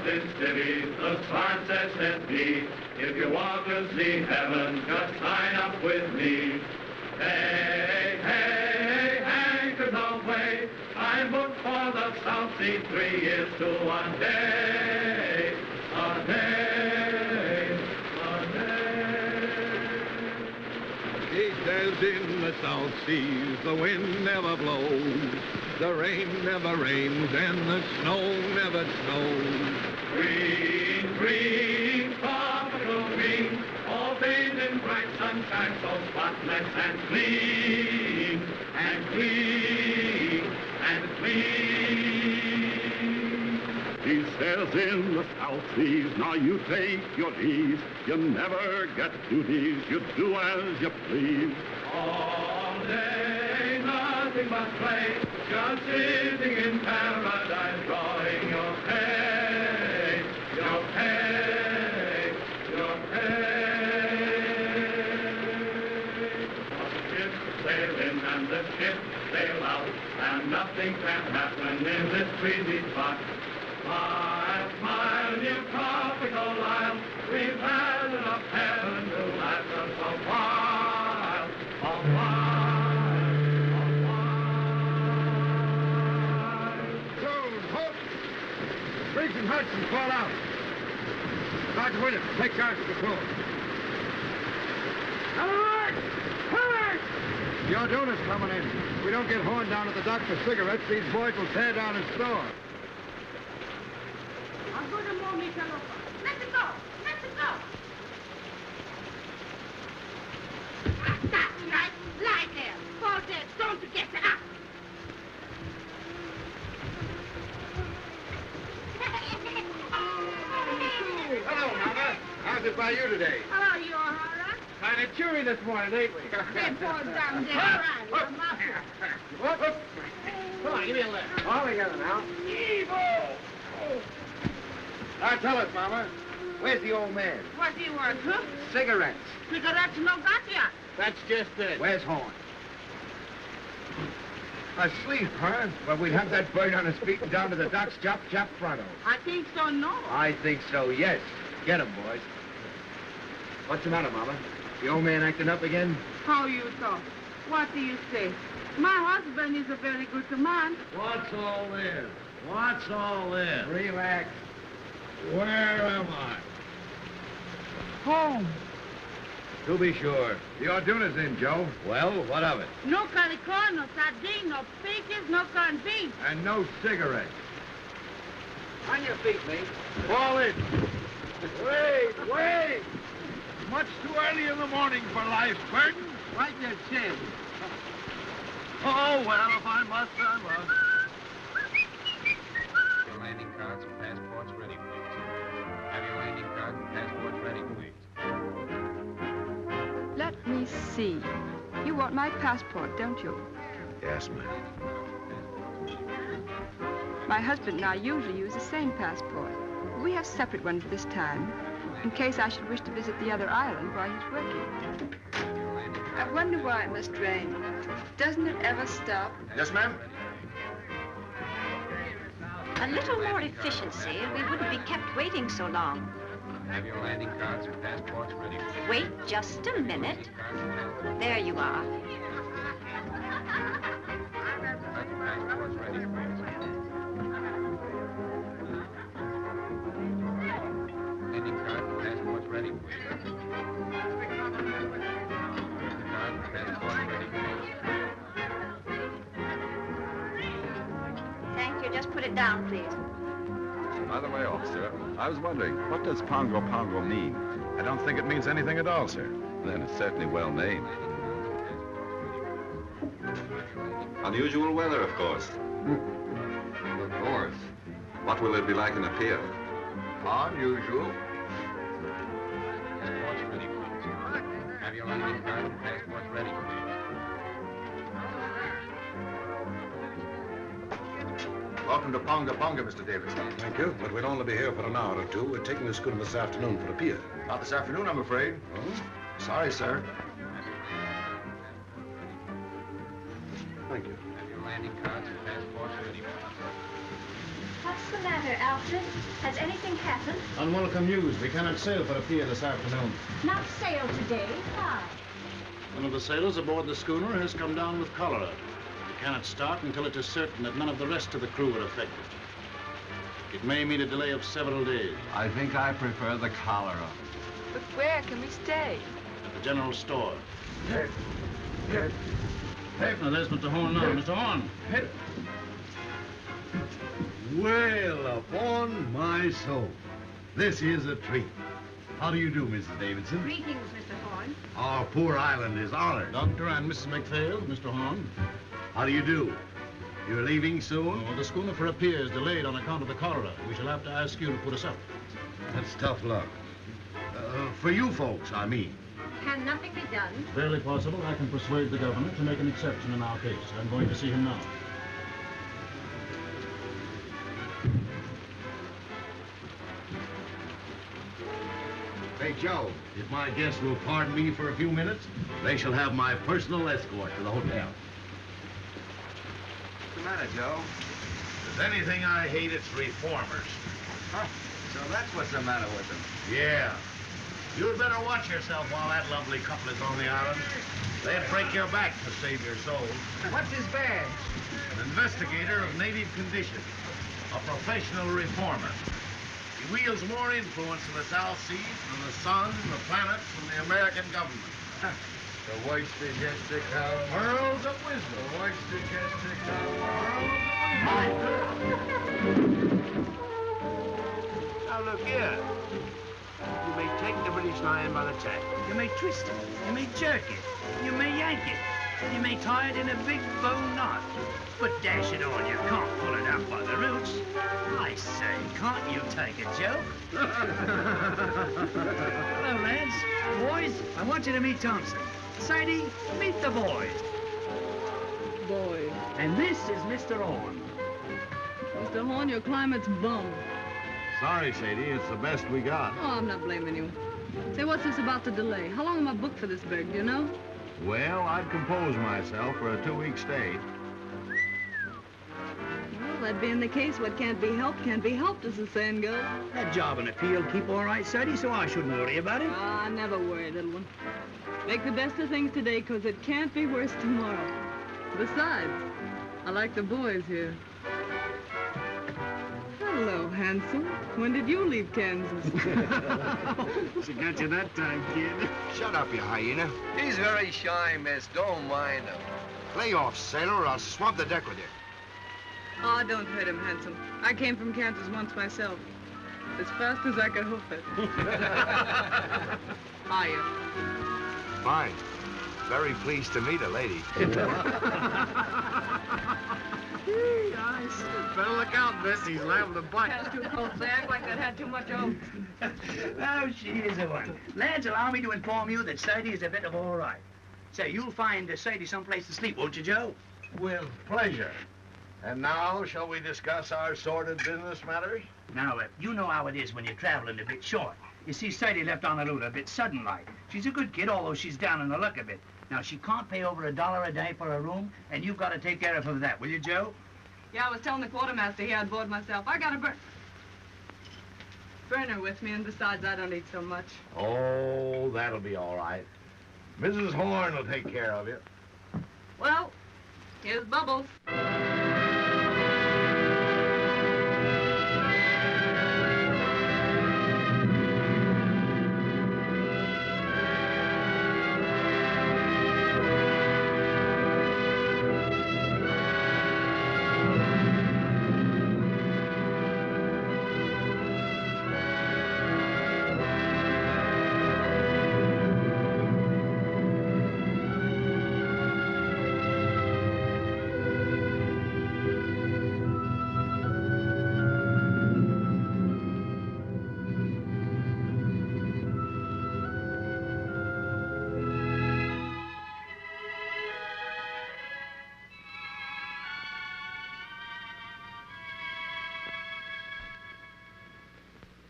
of this city, the sign says steadily. If you want to see heaven, just sign up with me. Hey, hey, anchor no way. I'm booked for the South Sea 3 years to 1 day. A day, a day. He says in the South Seas the wind never blows, the rain never rains, and the snow never snows. Green, green, tropical green, all bathed in bright sunshine, so spotless and clean, and clean, and clean. He says in the South Seas, now you take your ease, you never get duties, you do as you please. All day, nothing but play, just sitting in paradise, drawing your pay, your pay, your pay. The ship sail in and the ship sail out, and nothing can happen in this breezy spot. Smile, smile, you tropical isle, we've had enough heaven to last us a while, a while, a while. Close, halt! Briggs and Hudson, call out. Dr. Williams, take charge of the crew. Alert! Alert! Your donor's coming in. If we don't get horned down at the dock for cigarettes, these boys will tear down his store. Let it go! Let it go! That's right. Lie there. Fall dead. Don't forget to up. Hello, Mama. How's it by you today? Hello, you all right? Kind of cheery this morning, ain't we? They fall down there crying. I'm up. Whoop, whoop. Come on, give me a lift. All together now. Evil! Now tell us, Mama, where's the old man? What's he worth, huh? Cigarettes. Cigarettes no got ya. That's just it. Where's Horn? Asleep, huh? Well, we'd have that bird on his feet and down to the docks, chop, chop, pronto. I think so, no. I think so, yes. Get him, boys. What's the matter, Mama? The old man acting up again? How you talk? What do you say? My husband is a very good man. What's all this? What's all this? Relax. Where am I? Home. To be sure. The Orduna's in, Joe. Well, what of it? No calicor, no sardine, no peaches, no corned beef. And no cigarettes. On your feet, mate. Fall in. Wait, wait! Much too early in the morning for life, Burton. Right your chin. Oh, well, if I must, I must. Your landing cards and passports ready, please. Have your landing card and passports ready, please. Let me see. You want my passport, don't you? Yes, ma'am. My husband and I usually use the same passport. We have separate ones this time, in case I should wish to visit the other island while he's working. I wonder why it must rain. Doesn't it ever stop? Yes, ma'am? A little more efficiency, and we wouldn't be kept waiting so long. Have your landing cards and passports ready, please. Wait just a minute. There you are. Have your passports ready, please. Landing card and passports ready, please. Card and passports ready, please. Thank you. Just put it down, please. By the way, officer, I was wondering, what does Pongo Pongo mean? I don't think it means anything at all, sir. Then it's certainly well named. Unusual weather, of course. Of course. What will it be like in a pier? Unusual. Passports ready, please. Have your landing card and passports ready, please. Welcome to Ponga Ponga, Mr. Davis. Thank you, but we'll only be here for an hour or two. We're taking the schooner this afternoon for a pier. Not this afternoon, I'm afraid. Oh? Sorry, sir. Thank you. Have your landing cards and passports ready, please. What's the matter, Alfred? Has anything happened? Unwelcome news. We cannot sail for a pier this afternoon. Not sail today. Why? One of the sailors aboard the schooner has come down with cholera. We cannot start until it is certain that none of the rest of the crew are affected. It may mean a delay of several days. I think I prefer the cholera. But where can we stay? At the general store. Now, there's Mr. Horn now. Mr. Horn. Well, upon my soul, this is a treat. How do you do, Mrs. Davidson? Greetings, Mr. Horn. Our poor island is honored. Doctor and Mrs. McPhail, Mr. Horn. How do you do? You're leaving soon? Oh, the schooner for a pier is delayed on account of the cholera. We shall have to ask you to put us up. That's tough luck. For you folks, I mean. Can nothing be done? Barely possible. I can persuade the governor to make an exception in our case. I'm going to see him now. Hey, Joe, if my guests will pardon me for a few minutes, they shall have my personal escort to the hotel. What's the matter, Joe? If there's anything I hate, it's reformers. Huh? So that's what's the matter with them. Yeah. You'd better watch yourself while that lovely couple is on the island. They'd break your back to save your soul. What's his badge? An investigator of native conditions. A professional reformer. He wields more influence in the South Seas than the sun, the planets, and the American government. The voice that gets to come. Pearls of wisdom. The voice that gets to come. Now look here. You may take the British Lion by the tail. You may twist it. You may jerk it. You may yank it. You may tie it in a big bow knot. But dash it all, you can't pull it out by the roots. I say, can't you take a joke? Hello, lads. Boys, I want you to meet Thompson. Sadie, meet the boys. Boy. And this is Mr. Horn. Mr. Horn, your climate's bum. Sorry, Sadie. It's the best we got. Oh, I'm not blaming you. Say, what's this about the delay? How long am I booked for this brig, do you know? Well, I'd compose myself for a 2-week stay. Well, that being the case, what can't be helped, as the saying goes. That job and appeal keep all right, Sadie, so I shouldn't worry about it. Ah, never worry, little one. Make the best of things today, 'cause it can't be worse tomorrow. Besides, I like the boys here. Hello, handsome. When did you leave Kansas? She got you that time, kid. Shut up, you hyena. He's very shy, miss. Don't mind him. Lay off, sailor, or I'll swab the deck with you. Oh, don't hurt him, handsome. I came from Kansas once myself. As fast as I could hoof it. Hiya. Fine. Very pleased to meet a lady. Better look out, miss. He's liable to bite. Has too cold to act like that had too much oats. Oh, she is a one. Lads, allow me to inform you that Sadie is a bit of all right. Say, you'll find Sadie someplace to sleep, won't you, Joe? With pleasure. And now, shall we discuss our sordid business matters? Now, you know how it is when you're traveling a bit short. You see, Sadie left Honolulu a bit sudden-like. She's a good kid, although she's down in the luck a bit. Now, she can't pay over $1 a day for a room, and you've got to take care of her for that, will you, Joe? Yeah, I was telling the quartermaster here on board myself. I got a burner with me, and besides, I don't eat so much. Oh, that'll be all right. Mrs. Horn will take care of you. Well, here's Bubbles.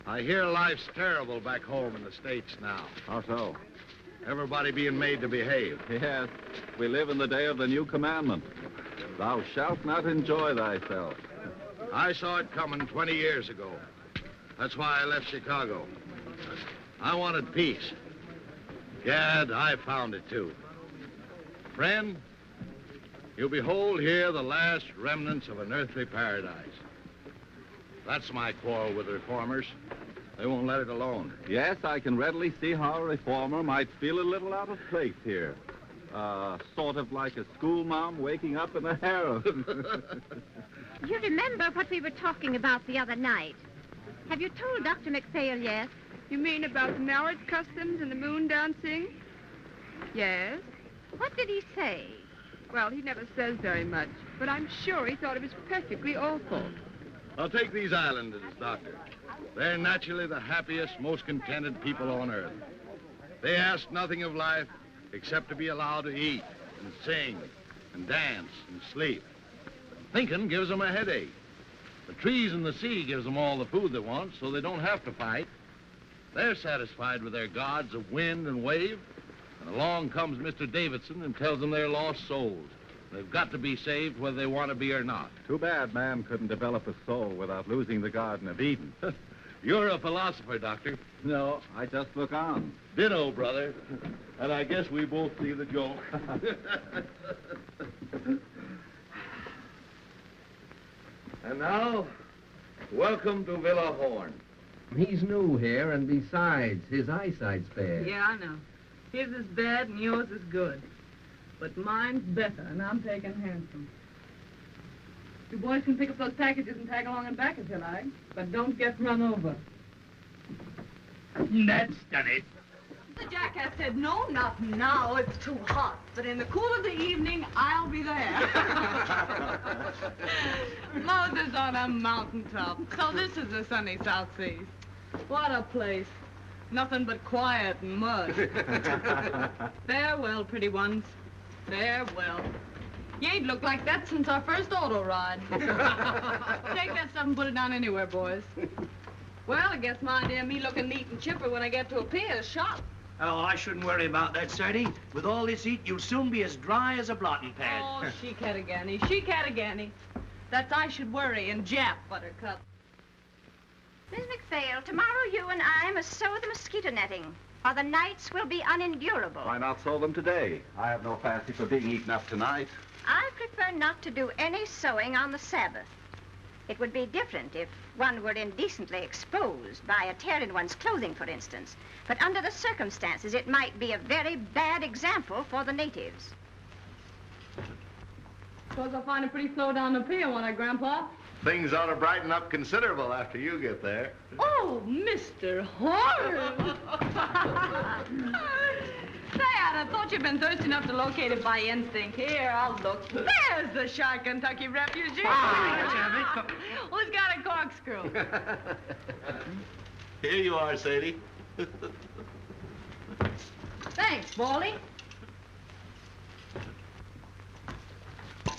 I hear life's terrible back home in the States now. How so? Everybody being made to behave. Yes, we live in the day of the new commandment. Thou shalt not enjoy thyself. I saw it coming 20 years ago. That's why I left Chicago. I wanted peace. Gad, I found it too. Friend, you behold here the last remnants of an earthly paradise. That's my quarrel with the reformers. They won't let it alone. Yes, I can readily see how a reformer might feel a little out of place here. Sort of like a schoolma'am waking up in a harem. You remember what we were talking about the other night? Have you told Dr. McPhail yet? You mean about the marriage customs and the moon dancing? Yes. What did he say? Well, he never says very much, but I'm sure he thought it was perfectly awful. I'll take these islanders, Doctor. They're naturally the happiest, most contented people on earth. They ask nothing of life except to be allowed to eat and sing and dance and sleep. Thinking gives them a headache. The trees and the sea gives them all the food they want, so they don't have to fight. They're satisfied with their gods of wind and wave, and along comes Mr. Davidson and tells them they're lost souls. They've got to be saved whether they want to be or not. Too bad man couldn't develop a soul without losing the Garden of Eden. You're a philosopher, Doctor. No, I just look on. Ditto, brother. And I guess we both see the joke. And now, welcome to Villa Horn. He's new here, and besides, his eyesight's bad. Yeah, I know. His is bad and yours is good. But mine's better, and I'm taking handsome. You boys can pick up those packages and tag along and back if you like, but don't get run over. That's done it. The jackass said, no, not now, it's too hot. But in the cool of the evening, I'll be there. Moses on a mountaintop. So this is the sunny South Seas. What a place. Nothing but quiet and mud. Farewell, pretty ones. Farewell. You ain't looked like that since our first auto ride. Take that stuff and put it down anywhere, boys. Well, I guess my idea of me looking neat and chipper when I get to a pier is shot. Oh, I shouldn't worry about that, Sadie. With all this heat, you'll soon be as dry as a blotting pad. Oh, she-catagani. That's I should worry in Jap, Buttercup. Miss McPhail, tomorrow you and I must sew the mosquito netting, or the nights will be unendurable. Why not sew them today? I have no fancy for being eaten up tonight. I prefer not to do any sewing on the Sabbath. It would be different if one were indecently exposed by a tear in one's clothing, for instance. But under the circumstances, it might be a very bad example for the natives. Suppose I'll find it pretty slow down the pier, won't I, Grandpa? Things ought to brighten up considerable after you get there. Oh, Mr. Horace! Say, I thought you'd been thirsty enough to locate it by instinct. Here, I'll look. There's the shy Kentucky refugee. Who's got a corkscrew? Here you are, Sadie. Thanks, Baldy.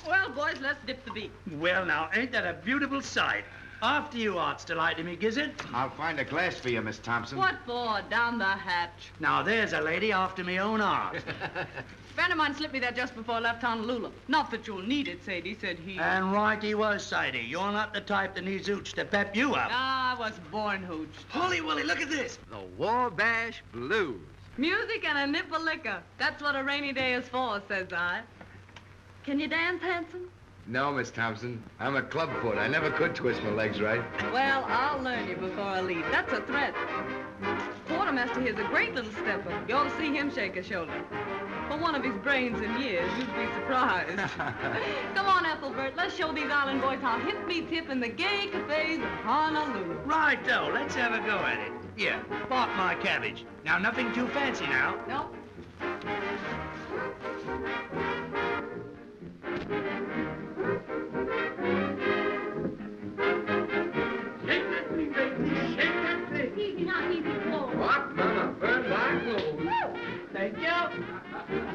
Well, boys, let's dip the beat. Well, now, ain't that a beautiful sight? After you, Art's delight to me, Gizzard. I'll find a glass for you, Miss Thompson. What for? Down the hatch. Now, there's a lady after me own art. Friend of mine slipped me that just before I left Honolulu. Not that you'll need it, Sadie, said he. And right he was, Sadie. You're not the type that needs hooch to pep you up. I was born hooch. Holy Willie, look at this. The Wabash Blues. Music and a nip of liquor. That's what a rainy day is for, says I. Can you dance, handsome? No, Miss Thompson. I'm a clubfoot. I never could twist my legs right. Well, I'll learn you before I leave. That's a threat. Quartermaster here's a great little stepper. You ought to see him shake a shoulder. For one of his brains in years, you'd be surprised. Come on, Ethelbert. Let's show these island boys how hip beats hip in the gay cafes of Honolulu. Right-o. Let's have a go at it. Here, park my cabbage. Now, nothing too fancy now. No. Shake that thing, baby. Shake that thing. Easy now, easy, Flo. What? Mama, burn my clothes. Thank you.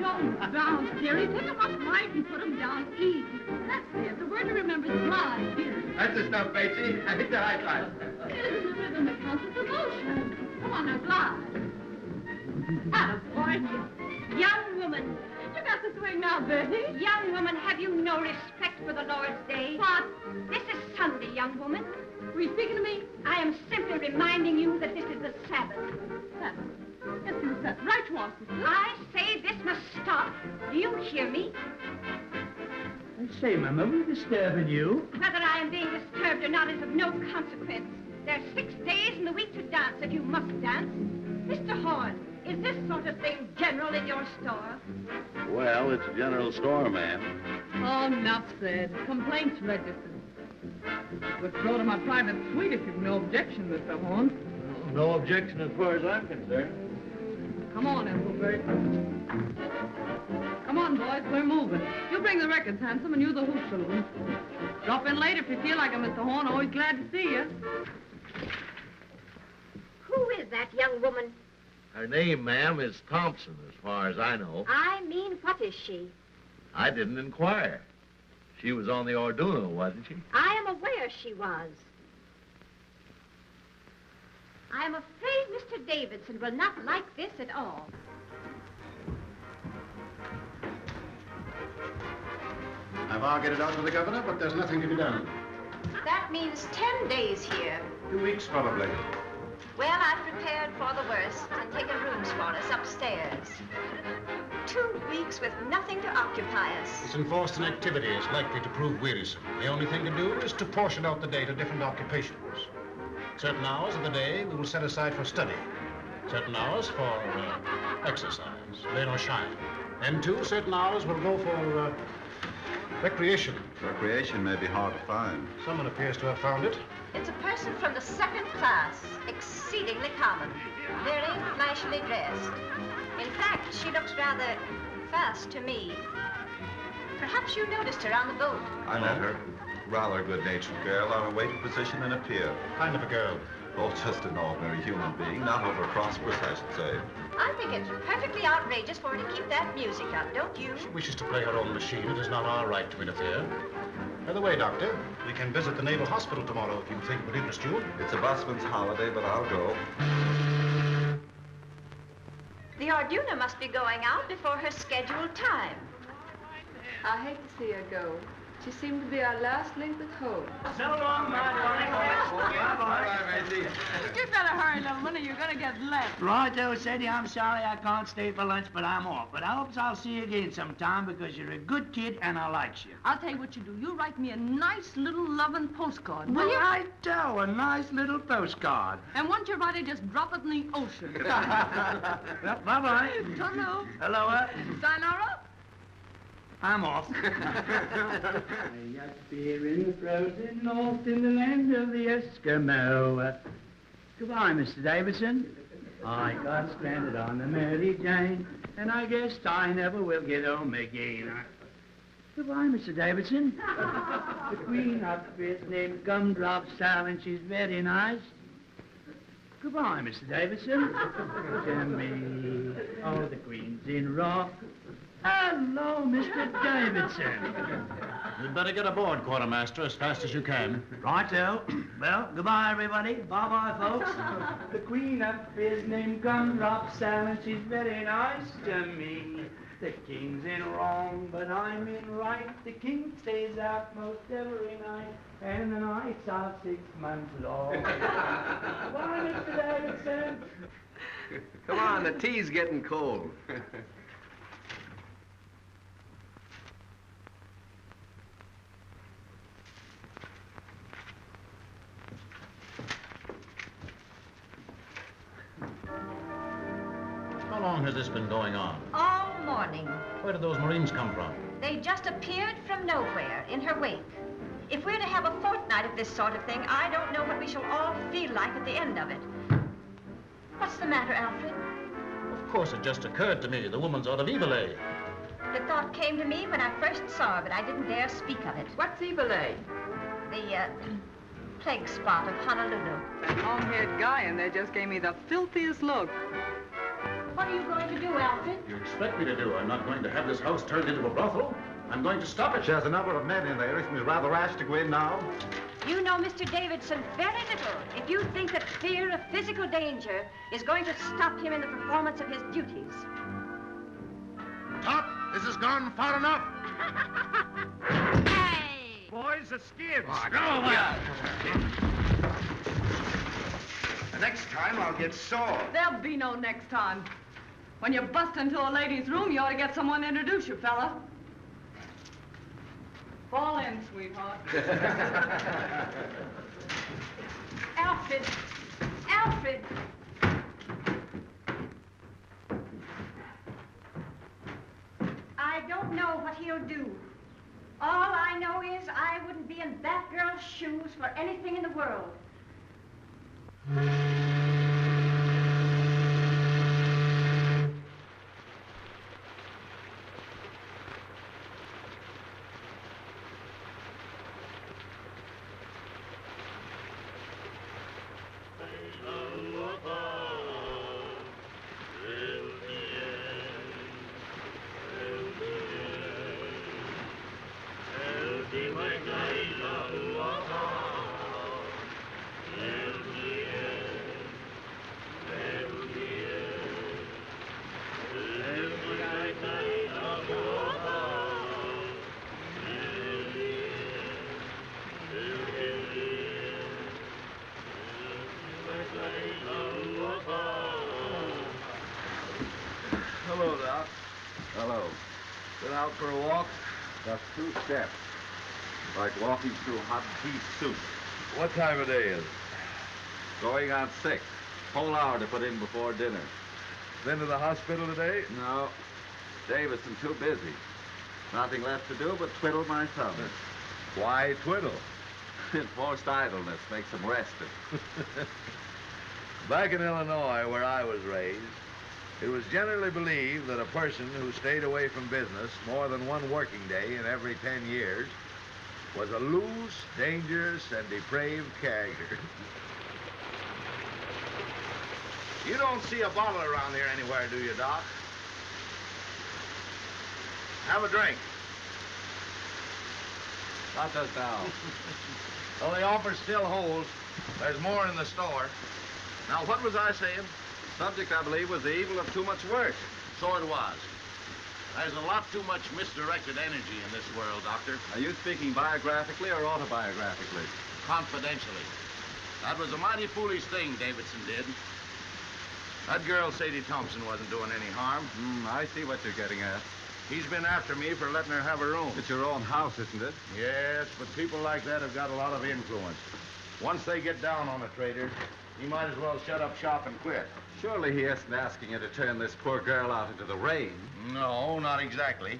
Don't bounce, dearie. Pick 'em up right and put 'em down easy. That's it. The word to remember is glide, dearie. That's the stuff, Batesy. I hit the high five. It isn't the rhythm that counts, it's emotion. Come on now, glide. Attaboy. Young woman, You got to swing now, Bertie. Young woman, have you no respect for the Lord's day? What? This is Sunday, young woman. Were you speaking to me? I am simply reminding you that this is the Sabbath. Sabbath. Yes, you said right, Swanson. I say this must stop. Do you hear me? I say, Mama, we're disturbing you. Whether I am being disturbed or not is of no consequence. There are 6 days in the week to dance if you must dance. Mr. Horn, is this sort of thing general in your store? Well, it's a general store, ma'am. Oh, enough said. Complaints registered. Would throw to my private suite if you've no objection, Mr. Horn. No objection as far as I'm concerned. Come on, Ethelbert. Come on, boys, we're moving. You bring the records, Handsome, and you the hoop saloon. Drop in late if you feel like it, Mr. Horn. Always glad to see you. Who is that young woman? Her name, ma'am, is Thompson, as far as I know. I mean, what is she? I didn't inquire. She was on the Orduno, wasn't she? I am aware she was. I am afraid Mr. Davidson will not like this at all. I've argued it out with the governor, but there's nothing to be done. That means 10 days here. 2 weeks, probably. Well, I've prepared for the worst and taken rooms for us upstairs. 2 weeks with nothing to occupy us. It's enforced inactivity is likely to prove wearisome. The only thing to do is to portion out the day to different occupations. Certain hours of the day we will set aside for study. Certain hours for exercise, rain or shine. Then, too, certain hours will go for recreation. Recreation may be hard to find. Someone appears to have found it. It's a person from the 2nd class, exceedingly common, very flashily dressed. In fact, she looks rather fast to me. Perhaps you noticed her on the boat. I met her. Rather good-natured girl on a waiting position in a pier. Kind of a girl. Oh, just an ordinary human being, not over prosperous, I should say. I think it's perfectly outrageous for her to keep that music up, don't you? She wishes to play her own machine. It is not our right to interfere. By the way, Doctor, we can visit the Naval Hospital tomorrow if you think it would interest you. It's a busman's holiday, but I'll go. The Orduna must be going out before her scheduled time. I hate to see her go. She seemed to be our last link with hope. So long, my You better hurry, little one, or you're going to get left. Righto, Sadie, I'm sorry I can't stay for lunch, but I'm off. But I hope I'll see you again sometime because you're a good kid and I likes you. I'll tell you what you do. You write me a nice little loving postcard, will Well, you? I tell, a nice little postcard. And once you write it, just drop it in the ocean. Well, bye-bye. Hello. Hello, Sayonara. I'm off. I got beer in the frozen north in the land of the Eskimo. Goodbye, Mr. Davidson. I got stranded on the Mary Jane, and I guess I never will get home again. Goodbye, Mr. Davidson. The queen up is named Gumdrop Sal, and she's very nice. Goodbye, Mr. Davidson. To me, oh, the queen's in rock. Hello, Mr. Davidson. You'd better get aboard, Quartermaster, as fast as you can. Righto. Well, goodbye, everybody. Bye-bye, folks. The queen up is named Gumdrop Sal, and she's very nice to me. The king's in wrong, but I'm in right. The king stays out most every night, and the nights are 6 months long. Bye, Mr. Davidson. Come on, the tea's getting cold. How long has this been going on? All morning. Where did those Marines come from? They just appeared from nowhere in her wake. If we're to have a fortnight of this sort of thing, I don't know what we shall all feel like at the end of it. What's the matter, Alfred? Of course, it just occurred to me. The woman's out of Evil. The thought came to me when I first saw her, but I didn't dare speak of it. What's Evil? The, plague spot of Honolulu. That long-haired guy in there just gave me the filthiest look. What are you going to do, Alfred? You expect me to do? I'm not going to have this house turned into a brothel. I'm going to stop it. There's a number of men in there. It seems rather rash to go in now. You know Mr. Davidson very little if you think that fear of physical danger is going to stop him in the performance of his duties. Top, this is gone far enough. Hey! Boys, the skids. Go away. Next time, I'll get sore. There'll be no next time. When you bust into a lady's room, you ought to get someone to introduce you, fella. Fall in, sweetheart. Alfred! Alfred! I don't know what he'll do. All I know is I wouldn't be in that girl's shoes for anything in the world. Hello, Doc. Hello. Been out for a walk? Just 2 steps. Like walking through hot beef soup. What time of day is it? Going on 6. Whole hour to put in before dinner. Been to the hospital today? No. Davison too busy. Nothing left to do but twiddle my thumb. Why twiddle? Enforced idleness makes him rested. Back in Illinois, where I was raised, it was generally believed that a person who stayed away from business more than one working day in every 10 years was a loose, dangerous, and depraved character. You don't see a bottle around here anywhere, do you, Doc? Have a drink. Not just now. Well, the offer still holds. There's more in the store. Now, what was I saying? Subject, I believe, was the evil of too much work. So it was. There's a lot too much misdirected energy in this world, Doctor. Are you speaking biographically or autobiographically? Confidentially. That was a mighty foolish thing Davidson did. That girl, Sadie Thompson, wasn't doing any harm. I see what you're getting at. He's been after me for letting her have a room. It's your own house, isn't it? Yes, but people like that have got a lot of influence. Once they get down on a trader, he might as well shut up shop and quit. Surely he isn't asking you to turn this poor girl out into the rain. No, not exactly.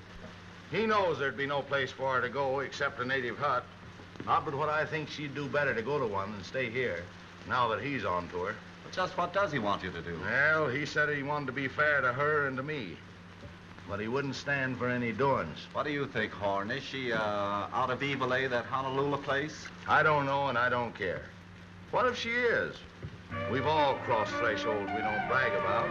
He knows there'd be no place for her to go except a native hut. Not but what I think she'd do better to go to one than stay here, now that he's on to her. But just what does he want you to do? Well, he said he wanted to be fair to her and to me. But he wouldn't stand for any doings. What do you think, Horn? Is she, out of Evil A, that Honolulu place? I don't know and I don't care. What if she is? We've all crossed thresholds we don't brag about.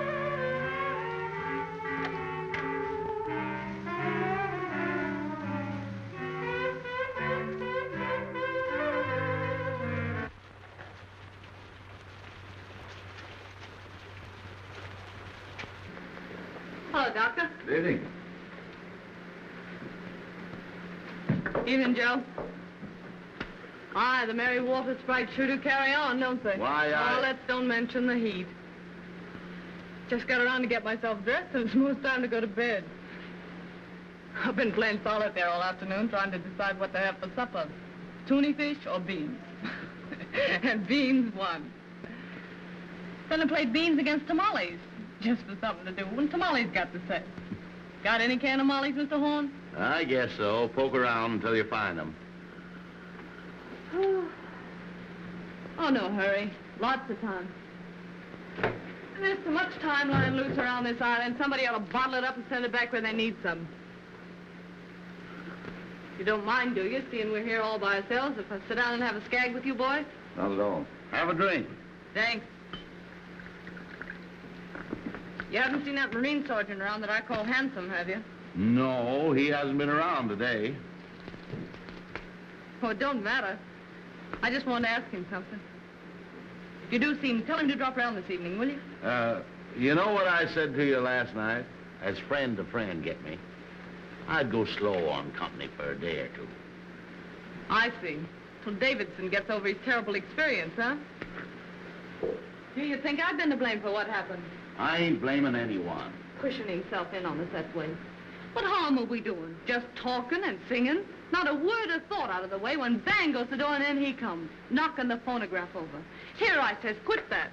Hello, Doctor. Good evening. Evening, Joe. Aye, the Mary Walter Sprite sure do carry on, don't they? Why, Oh, let's don't mention the heat. Just got around to get myself dressed, and it's most time to go to bed. I've been playing solitaire all afternoon, trying to decide what to have for supper. Tuna fish or beans? And beans won. Then I played beans against tamales, just for something to do when tamales got to say. Got any can of mollies, Mr. Horn? I guess so. Poke around until you find them. Oh, no hurry. Lots of time. There's so much time lying loose around this island, somebody ought to bottle it up and send it back where they need some. You don't mind, do you, seeing we're here all by ourselves, if I sit down and have a skag with you, boy? Not at all. Have a drink. Thanks. You haven't seen that Marine sergeant around that I call handsome, have you? No, he hasn't been around today. Oh, it don't matter. I just wanted to ask him something. If you do see him, tell him to drop around this evening, will you? You know what I said to you last night? As friend to friend, get me. I'd go slow on company for a day or two. I see. Till Davidson gets over his terrible experience, huh? Do you think I've been to blame for what happened? I ain't blaming anyone. Pushing himself in on us that way. What harm are we doing? Just talking and singing? Not a word of thought out of the way when bang goes the door and in he comes, knocking the phonograph over. Here, I says, quit that.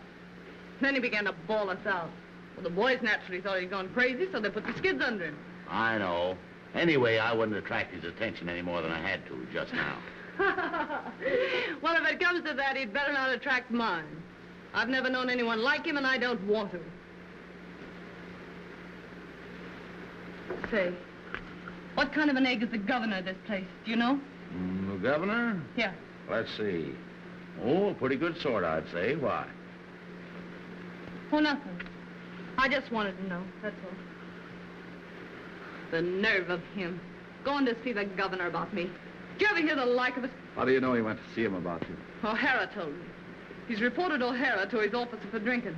Then he began to bawl us out. Well, the boys naturally thought he'd gone crazy, so they put the skids under him. I know. Anyway, I wouldn't attract his attention any more than I had to just now. Well, if it comes to that, he'd better not attract mine. I've never known anyone like him, and I don't want to. Say, what kind of an egg is the governor of this place? Do you know? The governor? Yeah. Let's see. Oh, a pretty good sort, I'd say. Why? Oh, nothing. I just wanted to know, that's all. The nerve of him. Going to see the governor about me. Did you ever hear the like of it? How do you know he went to see him about you? O'Hara told me. He's reported O'Hara to his officer for drinking.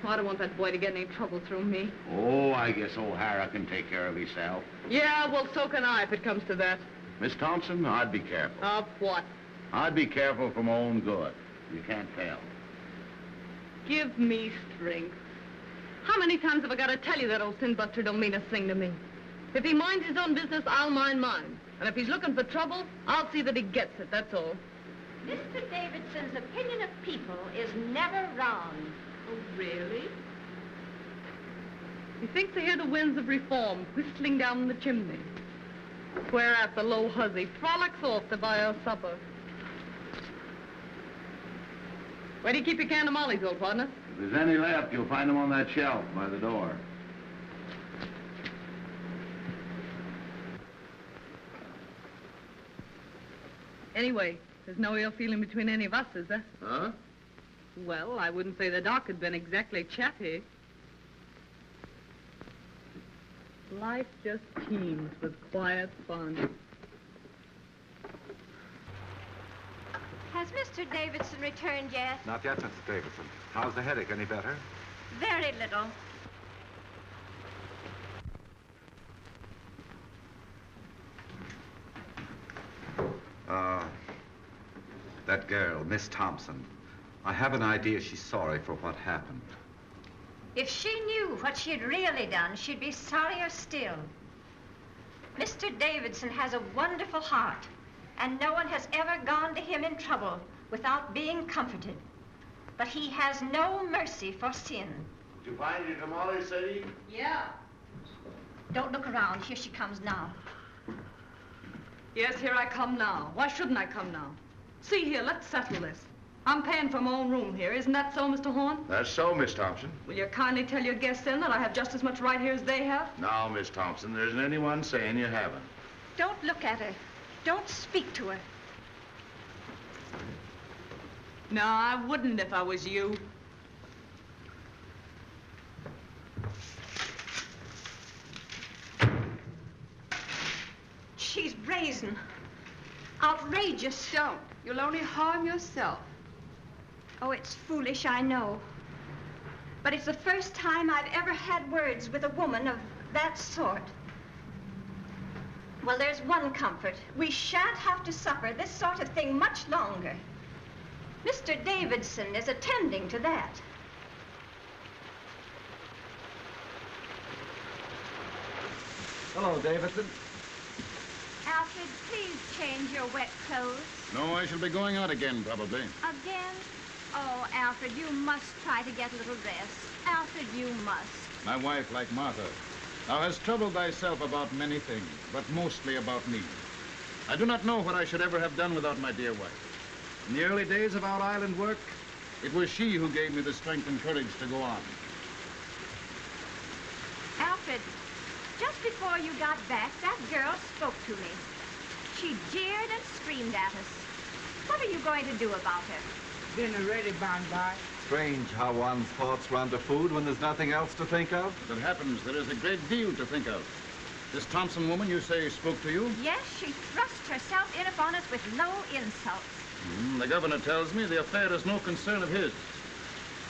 Oh, I don't want that boy to get any trouble through me. Oh, I guess O'Hara can take care of himself. Yeah, well, so can I if it comes to that. Miss Thompson, I'd be careful. Of what? I'd be careful for my own good. You can't tell. Give me strength. How many times have I got to tell you that old sin-buster don't mean a thing to me? If he minds his own business, I'll mind mine. And if he's looking for trouble, I'll see that he gets it, that's all. Mr. Davidson's opinion of people is never wrong. Oh, really? He thinks to hear the winds of reform whistling down the chimney. Whereat the low hussy frolics off to buy her supper. Where do you keep your can of mollies, old partner? If there's any left, you'll find them on that shelf by the door. Anyway, there's no ill feeling between any of us, is there? Huh? Well, I wouldn't say the doc had been exactly chatty. Life just teems with quiet fun. Has Mr. Davidson returned yet? Not yet, Mrs. Davidson. How's the headache? Any better? Very little. That girl, Miss Thompson. I have an idea she's sorry for what happened. If she knew what she had really done, she'd be sorrier still. Mr. Davidson has a wonderful heart, and no one has ever gone to him in trouble without being comforted. But he has no mercy for sin. Did you find your tamale, Sadie? Yeah. Don't look around. Here she comes now. Yes, here I come now. Why shouldn't I come now? See here, let's settle this. I'm paying for my own room here. Isn't that so, Mr. Horn? That's so, Miss Thompson. Will you kindly tell your guests then that I have just as much right here as they have? Now, Miss Thompson, there isn't anyone saying you haven't. Don't look at her. Don't speak to her. No, I wouldn't if I was you. She's brazen. Outrageous. Don't. You'll only harm yourself. Oh, it's foolish, I know. But it's the first time I've ever had words with a woman of that sort. Well, there's one comfort. We shan't have to suffer this sort of thing much longer. Mr. Davidson is attending to that. Hello, Davidson. Alfred, please change your wet clothes. No, I shall be going out again, probably. Again? Oh, Alfred, you must try to get a little rest. Alfred, you must. My wife, like Martha, thou hast troubled thyself about many things, but mostly about me. I do not know what I should ever have done without my dear wife. In the early days of our island work, it was she who gave me the strength and courage to go on. Alfred, just before you got back, that girl spoke to me. She jeered and screamed at us. What are you going to do about her? Dinner ready, by. Strange how one's thoughts run to food when there's nothing else to think of. As it happens, there is a great deal to think of. This Thompson woman, you say, spoke to you? Yes, she thrust herself in upon us with low insults. The governor tells me the affair is no concern of his.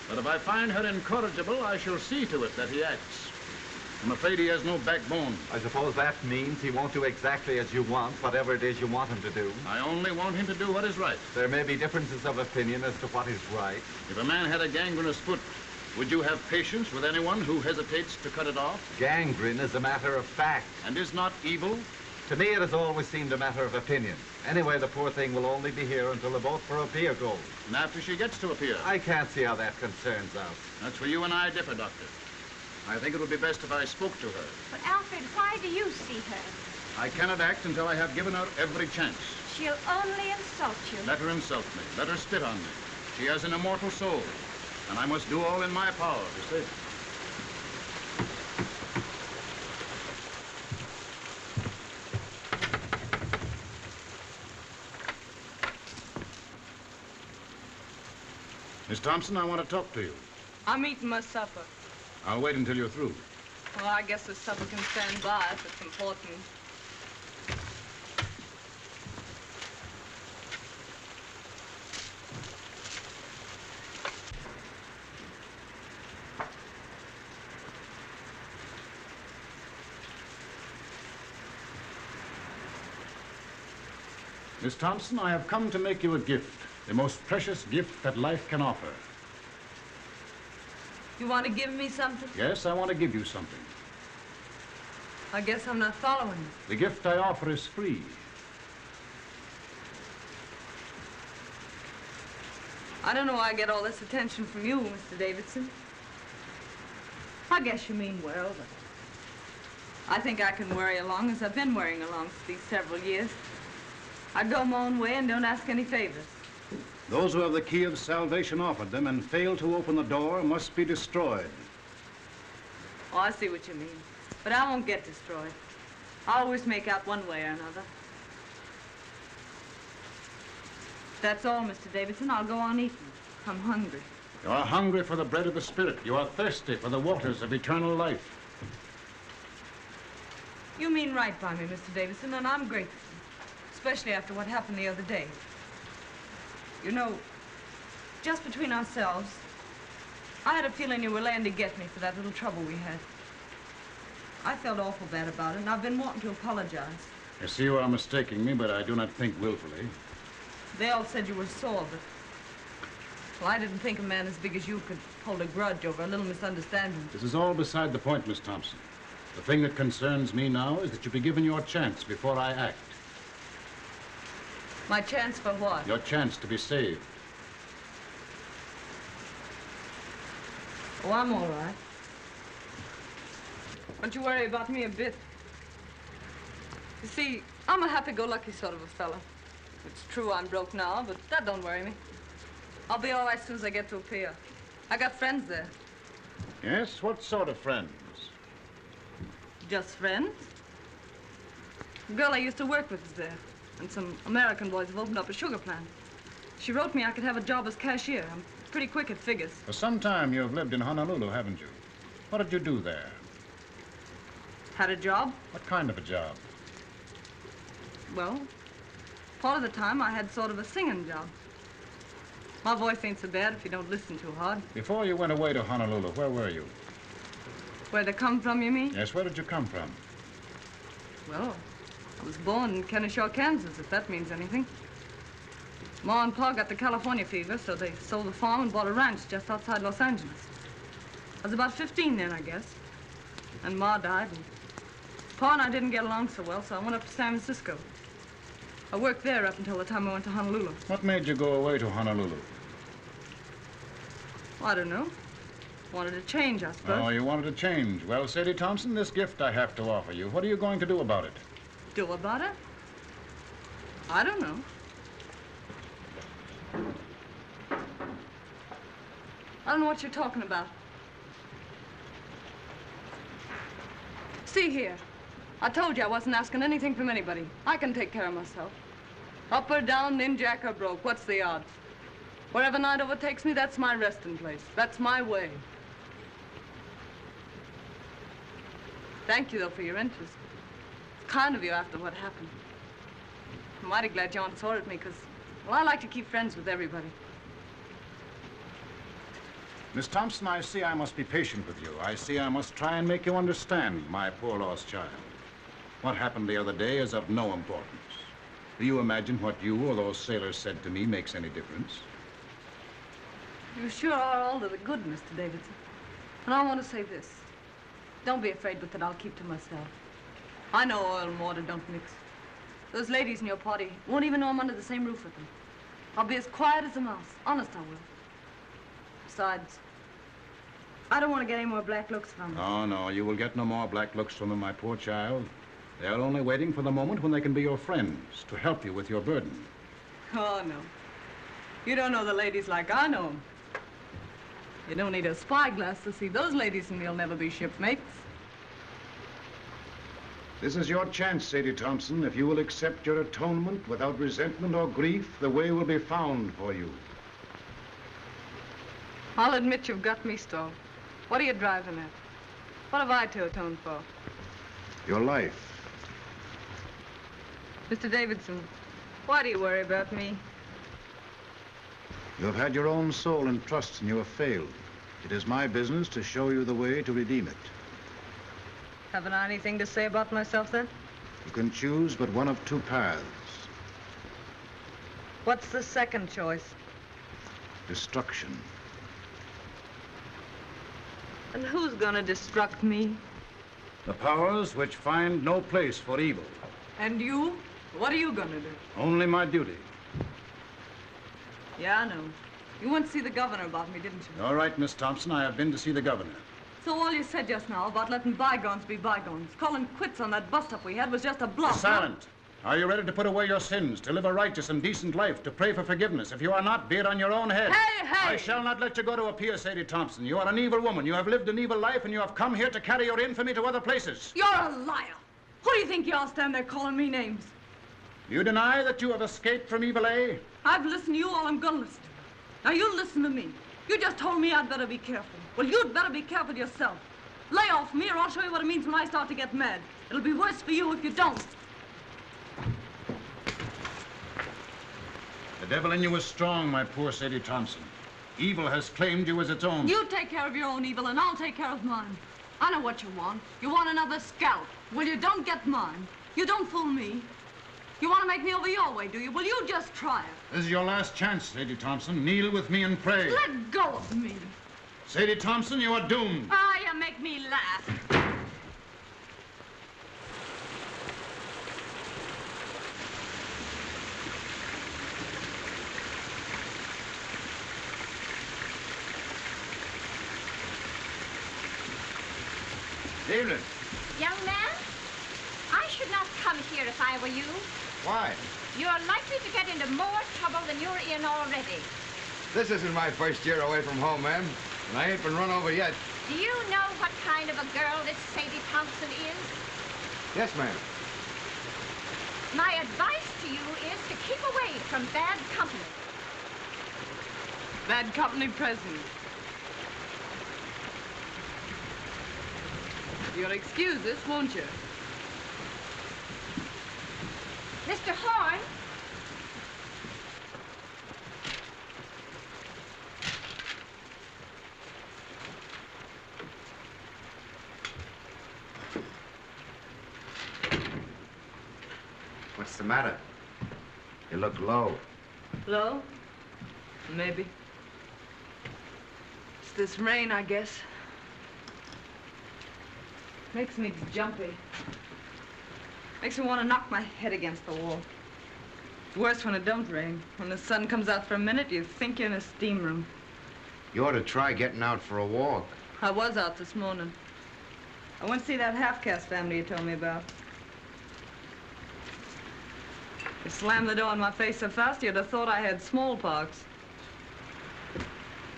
But if I find her incorrigible, I shall see to it that he acts. I'm afraid he has no backbone. I suppose that means he won't do exactly as you want, whatever it is you want him to do. I only want him to do what is right. There may be differences of opinion as to what is right. If a man had a gangrenous foot, would you have patience with anyone who hesitates to cut it off? Gangrene is a matter of fact. And is not evil? To me, it has always seemed a matter of opinion. Anyway, the poor thing will only be here until the boat for a pier goes. And after she gets to a pier? I can't see how that concerns us. That's where you and I differ, Doctor. I think it would be best if I spoke to her. But, Alfred, why do you see her? I cannot act until I have given her every chance. She'll only insult you. Let her insult me. Let her spit on me. She has an immortal soul, and I must do all in my power to save it. Miss Thompson, I want to talk to you. I'm eating my supper. I'll wait until you're through. Well, I guess the supper can stand by if it's important. Miss Thompson, I have come to make you a gift, the most precious gift that life can offer. You want to give me something? Yes, I want to give you something. I guess I'm not following you. The gift I offer is free. I don't know why I get all this attention from you, Mr. Davidson. I guess you mean well, but I think I can worry along as I've been worrying along for these several years. I go my own way and don't ask any favors. Those who have the key of salvation offered them and fail to open the door must be destroyed. Oh, I see what you mean. But I won't get destroyed. I'll always make out one way or another. That's all, Mr. Davidson. I'll go on eating. I'm hungry. You are hungry for the bread of the Spirit. You are thirsty for the waters of eternal life. You mean right by me, Mr. Davidson, and I'm grateful. Especially after what happened the other day. You know, just between ourselves, I had a feeling you were laying to get me for that little trouble we had. I felt awful bad about it, and I've been wanting to apologize. I see you are mistaking me, but I do not think willfully. They all said you were sore, but... Well, I didn't think a man as big as you could hold a grudge over a little misunderstanding. This is all beside the point, Miss Thompson. The thing that concerns me now is that you be given your chance before I act. My chance for what? Your chance to be saved. Oh, I'm all right. Don't you worry about me a bit. You see, I'm a happy-go-lucky sort of a fella. It's true I'm broke now, but that don't worry me. I'll be all right as soon as I get to a pier. I got friends there. Yes? What sort of friends? Just friends. The girl I used to work with is there. And some American boys have opened up a sugar plant. She wrote me I could have a job as cashier. I'm pretty quick at figures. For some time you have lived in Honolulu, haven't you? What did you do there? Had a job? What kind of a job? Well, part of the time I had sort of a singing job. My voice ain't so bad if you don't listen too hard. Before you went away to Honolulu, where were you? Where they come from, you mean? Yes, where did you come from? Well, I was born in Kennesaw, Kansas, if that means anything. Ma and Pa got the California fever, so they sold the farm and bought a ranch just outside Los Angeles. I was about 15 then, I guess. And Ma died, and Pa and I didn't get along so well, so I went up to San Francisco. I worked there up until the time I went to Honolulu. What made you go away to Honolulu? Well, I don't know. Wanted to change, I suppose. Oh, you wanted to change. Well, Sadie Thompson, this gift I have to offer you. What are you going to do about it? Do about it? I don't know. I don't know what you're talking about. See here. I told you I wasn't asking anything from anybody. I can take care of myself. Up or down, in jack or broke, what's the odds? Wherever night overtakes me, that's my resting place. That's my way. Thank you, though, for your interest. It's kind of you after what happened. I'm mighty glad you aren't sore at me, because, well, I like to keep friends with everybody. Miss Thompson, I see I must be patient with you. I see I must try and make you understand my poor lost child. What happened the other day is of no importance. Do you imagine what you or those sailors said to me makes any difference? You sure are all to the good, Mr. Davidson. And I want to say this. Don't be afraid with it. I'll keep to myself. I know oil and water don't mix. Those ladies in your party won't even know I'm under the same roof with them. I'll be as quiet as a mouse. Honest, I will. Besides, I don't want to get any more black looks from them. Oh, no, you will get no more black looks from them, my poor child. They're only waiting for the moment when they can be your friends, to help you with your burden. Oh, no. You don't know the ladies like I know them. You don't need a spyglass to see those ladies, and you'll never be shipmates. This is your chance, Sadie Thompson. If you will accept your atonement without resentment or grief, the way will be found for you. I'll admit you've got me stalled. What are you driving at? What have I to atone for? Your life. Mr. Davidson, why do you worry about me? You have had your own soul in trust and you have failed. It is my business to show you the way to redeem it. Haven't I anything to say about myself, then? You can choose but one of two paths. What's the second choice? Destruction. And who's gonna destruct me? The powers which find no place for evil. And you? What are you gonna do? Only my duty. Yeah, I know. You went to see the governor about me, didn't you? All right, Miss Thompson, I have been to see the governor. So all you said just now about letting bygones be bygones, calling quits on that bust-up we had was just a bluff. Be silent. Are you ready to put away your sins, to live a righteous and decent life, to pray for forgiveness? If you are not, be it on your own head. Hey, hey! I shall not let you go to a pier, Sadie Thompson. You are an evil woman. You have lived an evil life, and you have come here to carry your infamy to other places. You're a liar. Who do you think you are standing there calling me names? You deny that you have escaped from evil, eh? I've listened to you all I'm gonna listen to. Now you listen to me. You just told me I'd better be careful. Well, you'd better be careful yourself. Lay off me, or I'll show you what it means when I start to get mad. It'll be worse for you if you don't. The devil in you is strong, my poor Sadie Thompson. Evil has claimed you as its own. You take care of your own evil, and I'll take care of mine. I know what you want. You want another scalp. Well, you don't get mine. You don't fool me. You want to make me over your way, do you? Well, you just try it. This is your last chance, Sadie Thompson. Kneel with me and pray. Let go of me. Sadie Thompson, you are doomed. Ah, you make me laugh. Evening. Young man, I should not come here if I were you. Why? You're likely to get into more trouble than you're in already. This isn't my first year away from home, ma'am, and I ain't been run over yet. Do you know what kind of a girl this Sadie Thompson is? Yes, ma'am. My advice to you is to keep away from bad company. Bad company present. You'll excuse this, won't you? Mr. Horn? What's the matter? You look low. Low? Maybe. It's this rain, I guess. Makes me jumpy. Makes me want to knock my head against the wall. It's worse when it don't rain. When the sun comes out for a minute, you think you're in a steam room. You ought to try getting out for a walk. I was out this morning. I went to see that half-caste family you told me about. You slammed the door in my face so fast you'd have thought I had smallpox.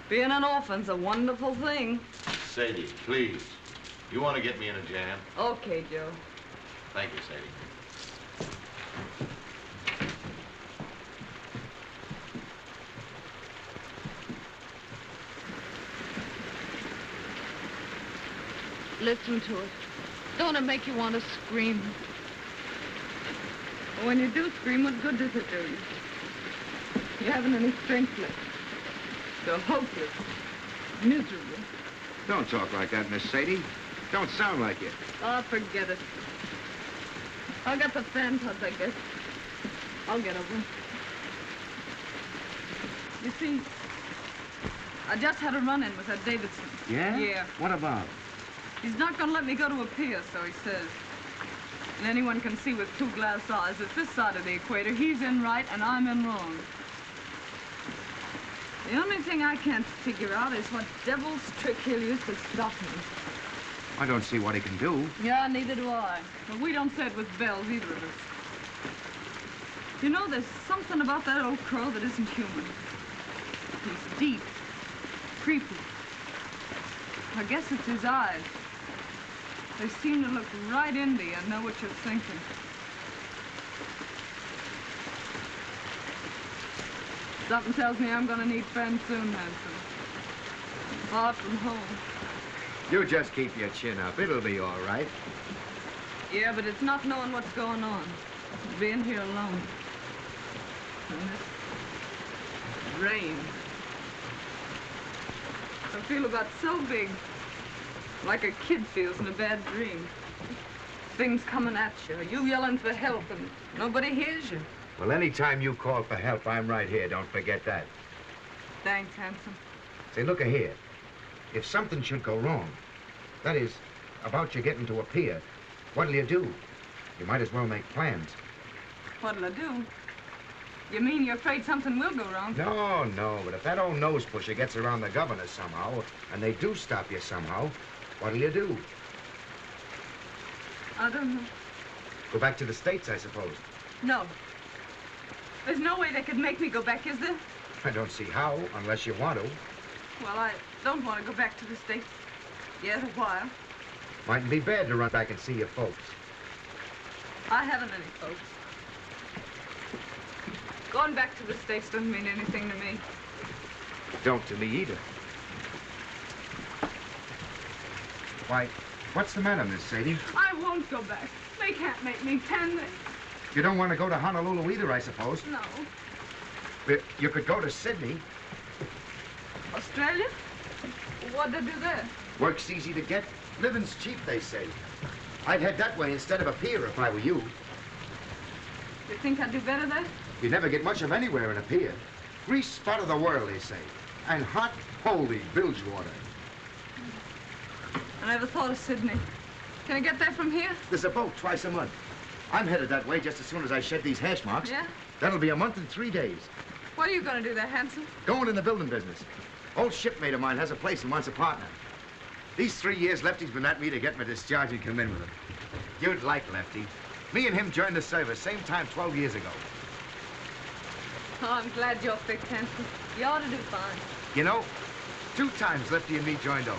Being an orphan's a wonderful thing. Sadie, please. You want to get me in a jam? Okay, Joe. Thank you, Sadie. Listen to it. Don't it make you want to scream? But when you do scream, what good does it do you? You haven't any strength left. You're hopeless. Miserable. Don't talk like that, Miss Sadie. Don't sound like it. Oh, forget it. I'll get the fan touch, I guess. I'll get over it. You see, I just had a run-in with that Davidson. Yeah? Yeah. What about? He's not going to let me go to a pier, so he says. And anyone can see with 2 glass eyes that this side of the equator, he's in right and I'm in wrong. The only thing I can't figure out is what devil's trick he'll use to stop me. I don't see what he can do. Yeah, neither do I. But we don't say it with bells, either of us. You know, there's something about that old crow that isn't human. He's deep, creepy. I guess it's his eyes. They seem to look right into you and know what you're thinking. Something tells me I'm gonna need friends soon, Hanson. Far from home. You just keep your chin up. It'll be all right. Yeah, but it's not knowing what's going on. It's being here alone. And this rain. I feel about so big. Like a kid feels in a bad dream. Things coming at you. You yelling for help and nobody hears you. Well, anytime you call for help, I'm right here. Don't forget that. Thanks, Hanson. Say, look here. If something should go wrong, that is, about you getting to a pier, what'll you do? You might as well make plans. What'll I do? You mean you're afraid something will go wrong? No, but if that old nose pusher gets around the governor somehow, and they do stop you somehow, what'll you do? I don't know. Go back to the States, I suppose. No. There's no way they could make me go back, is there? I don't see how, unless you want to. Well, I don't want to go back to the States. Yet a while. Mightn't be bad to run back and see your folks. I haven't any folks. Going back to the States doesn't mean anything to me. Don't to me either. Why, what's the matter, Miss Sadie? I won't go back. They can't make me, can they? You don't want to go to Honolulu either, I suppose. No. But you could go to Sydney. Australia? What'd they do there? Work's easy to get. Living's cheap, they say. I'd head that way instead of a pier if I were you. You think I'd do better there? You never get much of anywhere in a pier. Grease spot of the world, they say. And hot, holy bilge water. I never thought of Sydney. Can I get there from here? There's a boat twice a month. I'm headed that way just as soon as I shed these hash marks. Yeah? That'll be a month and 3 days. What are you going to do there, Hanson? Going in the building business. Old shipmate of mine has a place and wants a partner. These 3 years, Lefty's been at me to get my discharge and come in with him. You'd like Lefty. Me and him joined the service same time 12 years ago. Oh, I'm glad you're fixed, Hanson. You ought to do fine. You know, 2 times Lefty and me joined over.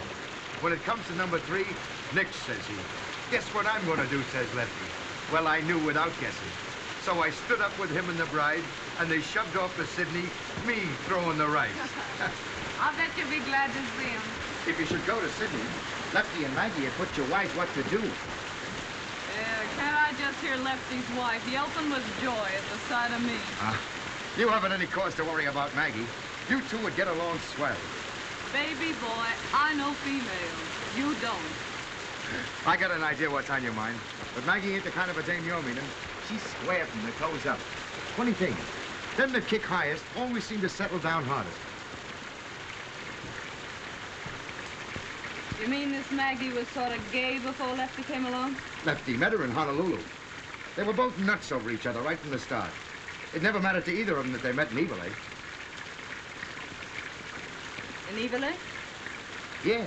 When it comes to number 3, Nick, says he. Guess what I'm going to do, says Lefty. Well, I knew without guessing. So I stood up with him and the bride, and they shoved off to Sydney, me throwing the rice. I bet you'll be glad to see him. If you should go to Sydney, Lefty and Maggie have put you wise what to do. Can't I just hear Lefty's wife yelping with joy at the sight of me? You haven't any cause to worry about Maggie. You two would get along swell. Baby boy, I know females. You don't. I got an idea what's on your mind. But Maggie ain't the kind of a dame you're meaning. She's square from the toes up. Funny thing, them that kick highest always seem to settle down hardest. You mean this Maggie was sort of gay before Lefty came along? Lefty met her in Honolulu. They were both nuts over each other right from the start. It never mattered to either of them that they met in Evil, eh? In Evil, eh? Yeah.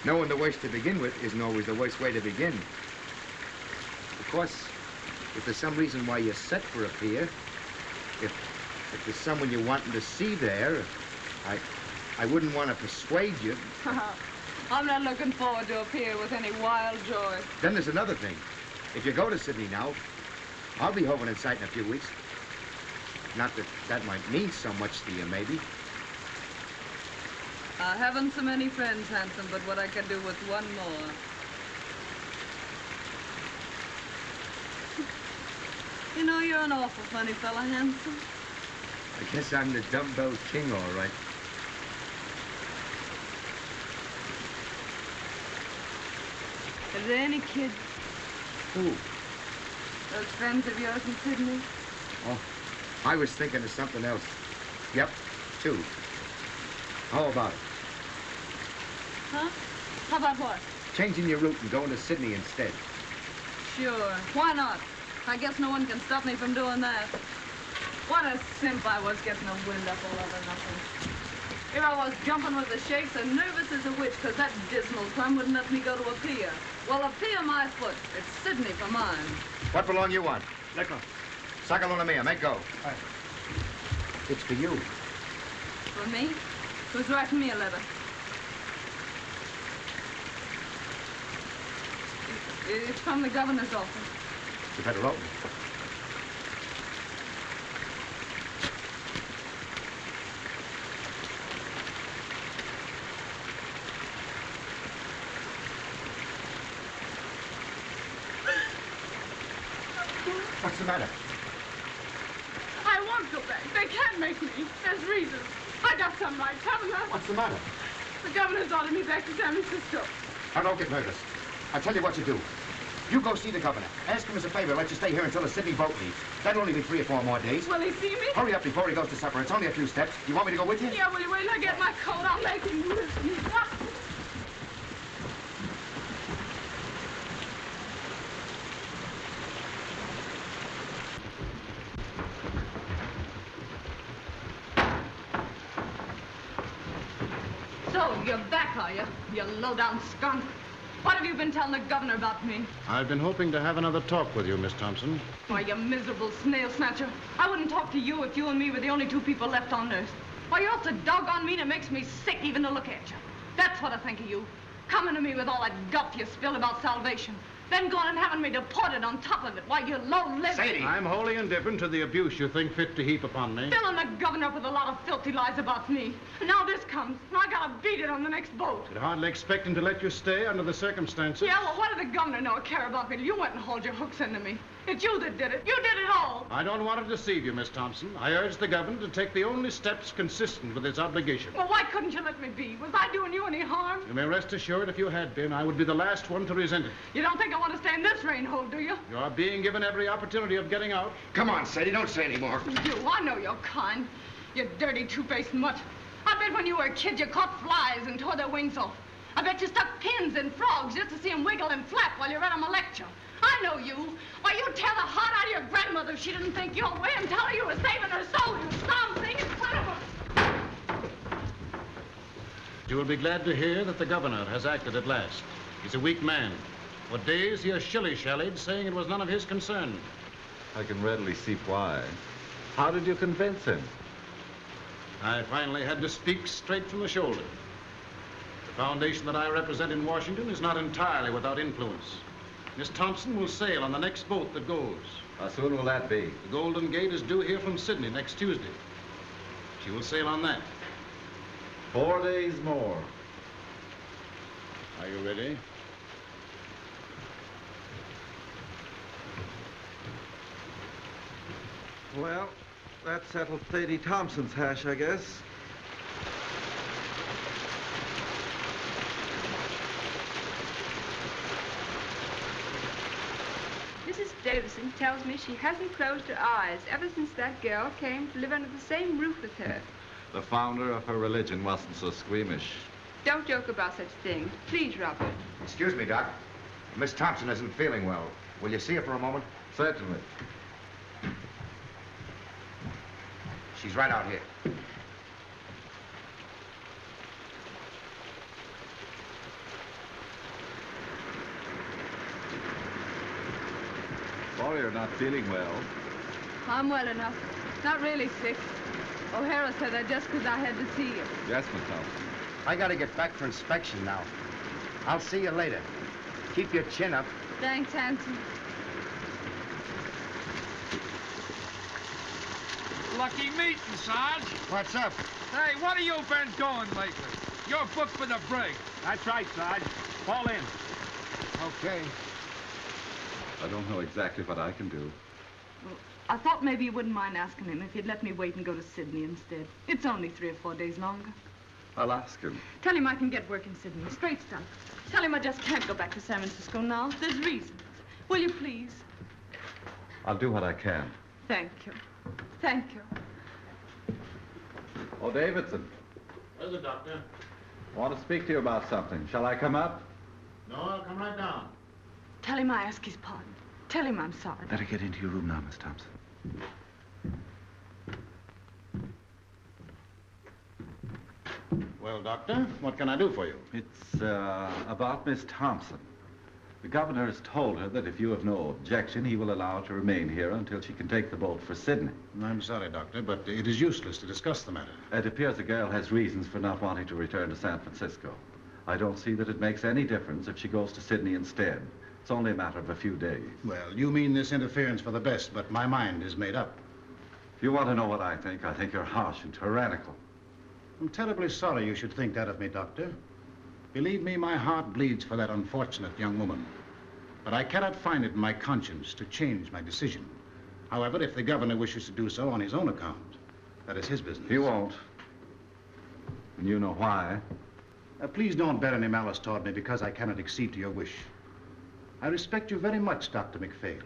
Knowing the worst to begin with isn't always the worst way to begin. Of course, if there's some reason why you're set for a pier, if there's someone you're wanting to see there, I wouldn't want to persuade you. I'm not looking forward to a pier with any wild joy. Then there's another thing. If you go to Sydney now, I'll be hovering in sight in a few weeks. Not that that might mean so much to you, maybe. I haven't so many friends, Hanson, but what I can do with one more. You know, you're an awful funny fella, Hanson. I guess I'm the dumbbell king, all right. Are there any kids? Who? Those friends of yours in Sydney? Oh, I was thinking of something else. Yep, 2. How about it? Huh? How about what? Changing your route and going to Sydney instead. Sure. Why not? I guess no one can stop me from doing that. What a simp I was getting a wind up all over nothing. Here I was jumping with the shakes and nervous as a witch because that dismal plum wouldn't let me go to a pier. Well, a pier my foot. It's Sydney for mine. What belong you want? Liquor. Sacalo mia, make go. Aye. It's for you. For me? Who's writing me a letter? It's from the governor's office. You better open it. What's the matter? I won't go back. They can't make me. There's reasons. I got some rights, haven't I? What's the matter? The governor's ordered me back to San Francisco. Now, don't get nervous. I'll tell you what to do. You go see the governor. Ask him as a favor to let you stay here until the Sydney boat leaves. That'll only be 3 or 4 more days. Will he see me? Hurry up before he goes to supper. It's only a few steps. You want me to go with you? Yeah, will you wait till I get my coat? I'll make him listen. So, you're back, are you? You low-down skunk. What have you been telling the governor about me? I've been hoping to have another talk with you, Miss Thompson. Why, you miserable snail snatcher. I wouldn't talk to you if you and me were the only 2 people left on earth. Why, you're so doggone mean it makes me sick even to look at you. That's what I think of you. Coming to me with all that guff you spilled about salvation. Then going and having me deported on top of it. Why, you low-lived... Sadie! I'm wholly indifferent to the abuse you think fit to heap upon me. Filling the governor up with a lot of filthy lies about me. And now this comes, and I gotta beat it on the next boat. I'd hardly expect him to let you stay under the circumstances. Yeah, well, what did the governor know or care about me? You went and hauled your hooks into me. It's you that did it. You did it all. I don't want to deceive you, Miss Thompson. I urged the governor to take the only steps consistent with his obligation. Well, why couldn't you let me be? Was I doing you any harm? You may rest assured if you had been, I would be the last one to resent it. You don't think I want to stay in this rain hole, do you? You are being given every opportunity of getting out. Come on, Sadie, don't say any more. You, I know you're kind. You dirty, two-faced mutt. I bet when you were a kid you caught flies and tore their wings off. I bet you stuck pins in frogs just to see them wiggle and flap while you read them a lecture. I know you. Why, you'd tear the heart out of your grandmother if she didn't think your way and tell her you were saving her soul, you something in front of her. You will be glad to hear that the governor has acted at last. He's a weak man. For days he has shilly-shallied, saying it was none of his concern. I can readily see why. How did you convince him? I finally had to speak straight from the shoulder. The foundation that I represent in Washington is not entirely without influence. Miss Thompson will sail on the next boat that goes. How soon will that be? The Golden Gate is due here from Sydney next Tuesday. She will sail on that. 4 days more. Are you ready? Well, that settles Sadie Thompson's hash, I guess. Mrs. Davison tells me she hasn't closed her eyes ever since that girl came to live under the same roof with her. The founder of her religion wasn't so squeamish. Don't joke about such things. Please, Robert. Excuse me, Doc. Miss Thompson isn't feeling well. Will you see her for a moment? Certainly. She's right out here. Sorry you're not feeling well. I'm well enough. Not really sick. O'Hara said that just because I had to see you. Yes, Miss Thompson. I gotta get back for inspection now. I'll see you later. Keep your chin up. Thanks, Hanson. Lucky meeting, Sarge. What's up? Hey, what have you been doing lately? You're booked for the brig. That's right, Sarge. Fall in. Okay. I don't know exactly what I can do. Well, I thought maybe you wouldn't mind asking him if he'd let me wait and go to Sydney instead. It's only 3 or 4 days longer. I'll ask him. Tell him I can get work in Sydney. Straight stuff. Tell him I just can't go back to San Francisco now. There's reasons. Will you please? I'll do what I can. Thank you. Thank you. Oh, Davidson. There's the doctor. I want to speak to you about something. Shall I come up? No, I'll come right down. Tell him I ask his pardon. Tell him I'm sorry. Better get into your room now, Miss Thompson. Well, Doctor, what can I do for you? It's about Miss Thompson. The governor has told her that if you have no objection, he will allow her to remain here until she can take the boat for Sydney. I'm sorry, Doctor, but it is useless to discuss the matter. It appears the girl has reasons for not wanting to return to San Francisco. I don't see that it makes any difference if she goes to Sydney instead. It's only a matter of a few days. Well, you mean this interference for the best, but my mind is made up. If you want to know what I think you're harsh and tyrannical. I'm terribly sorry you should think that of me, Doctor. Believe me, my heart bleeds for that unfortunate young woman. But I cannot find it in my conscience to change my decision. However, if the governor wishes to do so on his own account, that is his business. He won't. And you know why. Please don't bear any malice toward me because I cannot accede to your wish. I respect you very much, Dr. McPhail,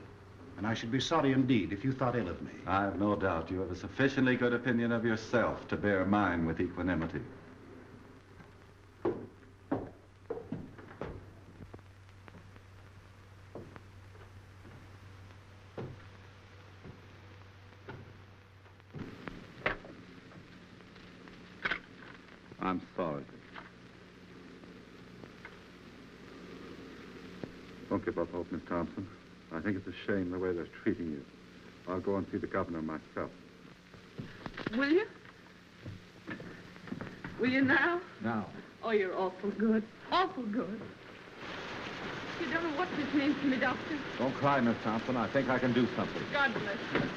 and I should be sorry indeed if you thought ill of me. I have no doubt you have a sufficiently good opinion of yourself to bear mine with equanimity. I'm sorry. Don't give up hope, Miss Thompson. I think it's a shame the way they're treating you. I'll go and see the governor myself. Will you? Will you now? Now. Oh, you're awful good. Awful good. You don't know what this means to me, Doctor. Don't cry, Miss Thompson. I think I can do something. God bless you.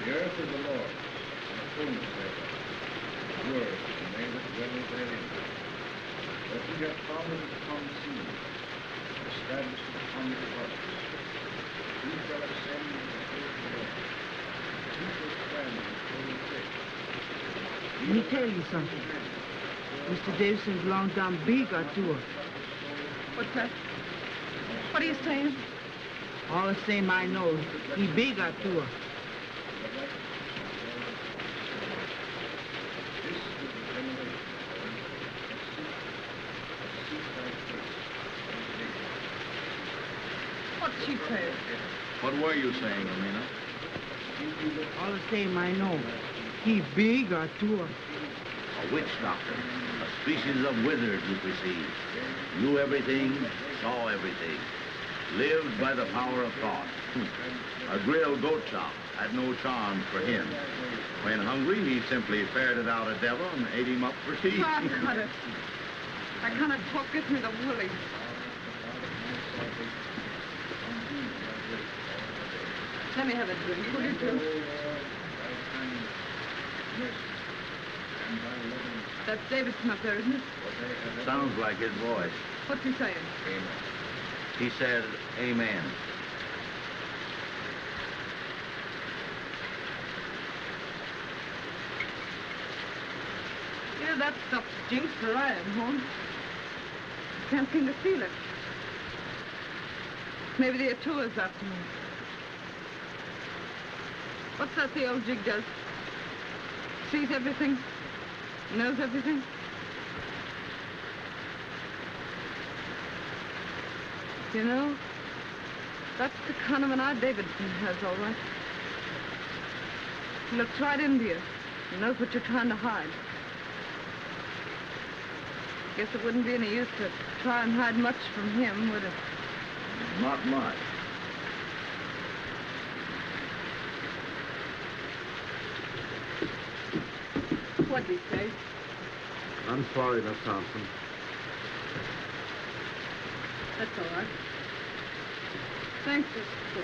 The earth is the Lord, and the fullness thereof. Yours is the name that dwelleth therein. But he hath founded it upon the sea, established it upon the waters. Who shall ascend into the hill of the Lord? Who shall stand in the holy place? Let me tell you something. Mr. Davison belongs down bigger to us. What's that? What are you saying? All the same I know, he bigger to us. What's she saying? What were you saying, Amina? All the same I know, he bigger to us. A witch doctor, a species of wizard, you perceive. Knew everything, saw everything. Lived by the power of thought. A grilled goat chop had no charms for him. When hungry, he simply ferreted out a devil and ate him up for tea. I cut it. I cannot talk, get me the willies. Let me have a drink, will you, too? That's Davidson up there, isn't it? Sounds like his voice. What's he saying? He said, amen. Yeah, that stuff stinks where I am, Holmes. Can't seem to feel it. Maybe the Atua's after me. What's that the old jig does? Sees everything? Knows everything? You know, that's the kind of an eye Davidson has, all right. He looks right into you. He knows what you're trying to hide. Guess it wouldn't be any use to try and hide much from him, would it? Not much. What'd he say? I'm sorry, Miss Thompson. That's all right. Thanks, Mr. Cole.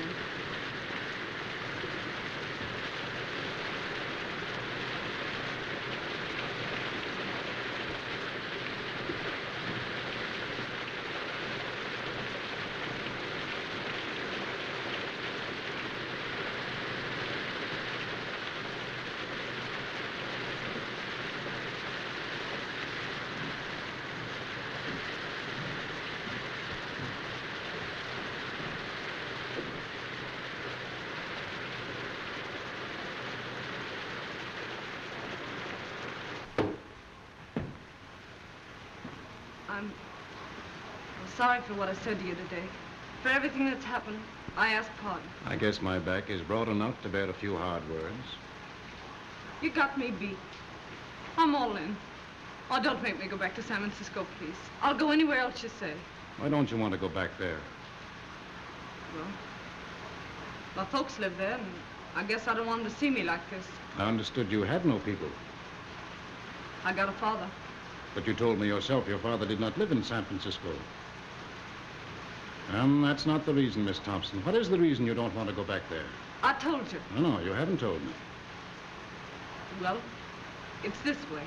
sorry for what I said to you today. For everything that's happened, I ask pardon. I guess my back is broad enough to bear a few hard words. You got me beat. I'm all in. Oh, don't make me go back to San Francisco, please. I'll go anywhere else you say. Why don't you want to go back there? Well, my folks live there, and I guess I don't want them to see me like this. I understood you had no people. I got a father. But you told me yourself your father did not live in San Francisco. That's not the reason, Miss Thompson. What is the reason you don't want to go back there? I told you. No, you haven't told me. Well, it's this way.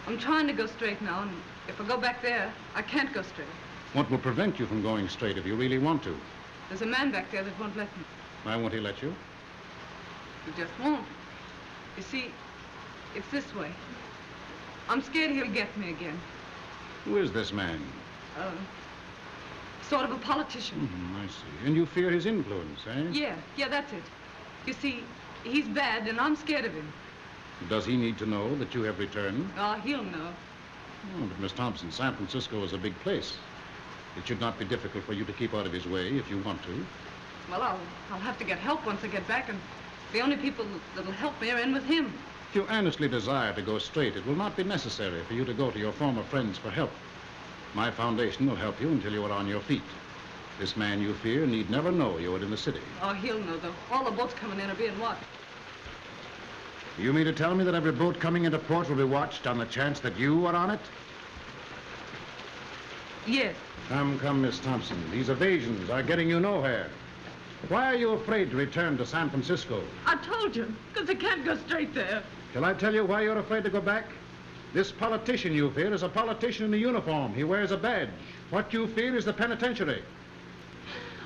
I'm trying to go straight now, and if I go back there, I can't go straight. What will prevent you from going straight if you really want to? There's a man back there that won't let me. Why won't he let you? He just won't. You see, it's this way. I'm scared he'll get me again. Who is this man? Sort of a politician. I see. And you fear his influence, eh? Yeah, that's it. You see, he's bad, and I'm scared of him. Does he need to know that you have returned? Oh, he'll know. Oh, but Miss Thompson, San Francisco is a big place. It should not be difficult for you to keep out of his way if you want to. Well, I'll have to get help once I get back, and the only people that'll help me are in with him. If you earnestly desire to go straight, it will not be necessary for you to go to your former friends for help. My foundation will help you until you are on your feet. This man you fear need never know you are in the city. Oh, he'll know, though. All the boats coming in are being watched. You mean to tell me that every boat coming into port will be watched on the chance that you are on it? Yes. Come, Miss Thompson. These evasions are getting you nowhere. Why are you afraid to return to San Francisco? I told you, because I can't go straight there. Shall I tell you why you're afraid to go back? This politician you fear is a politician in a uniform. He wears a badge. What you fear is the penitentiary.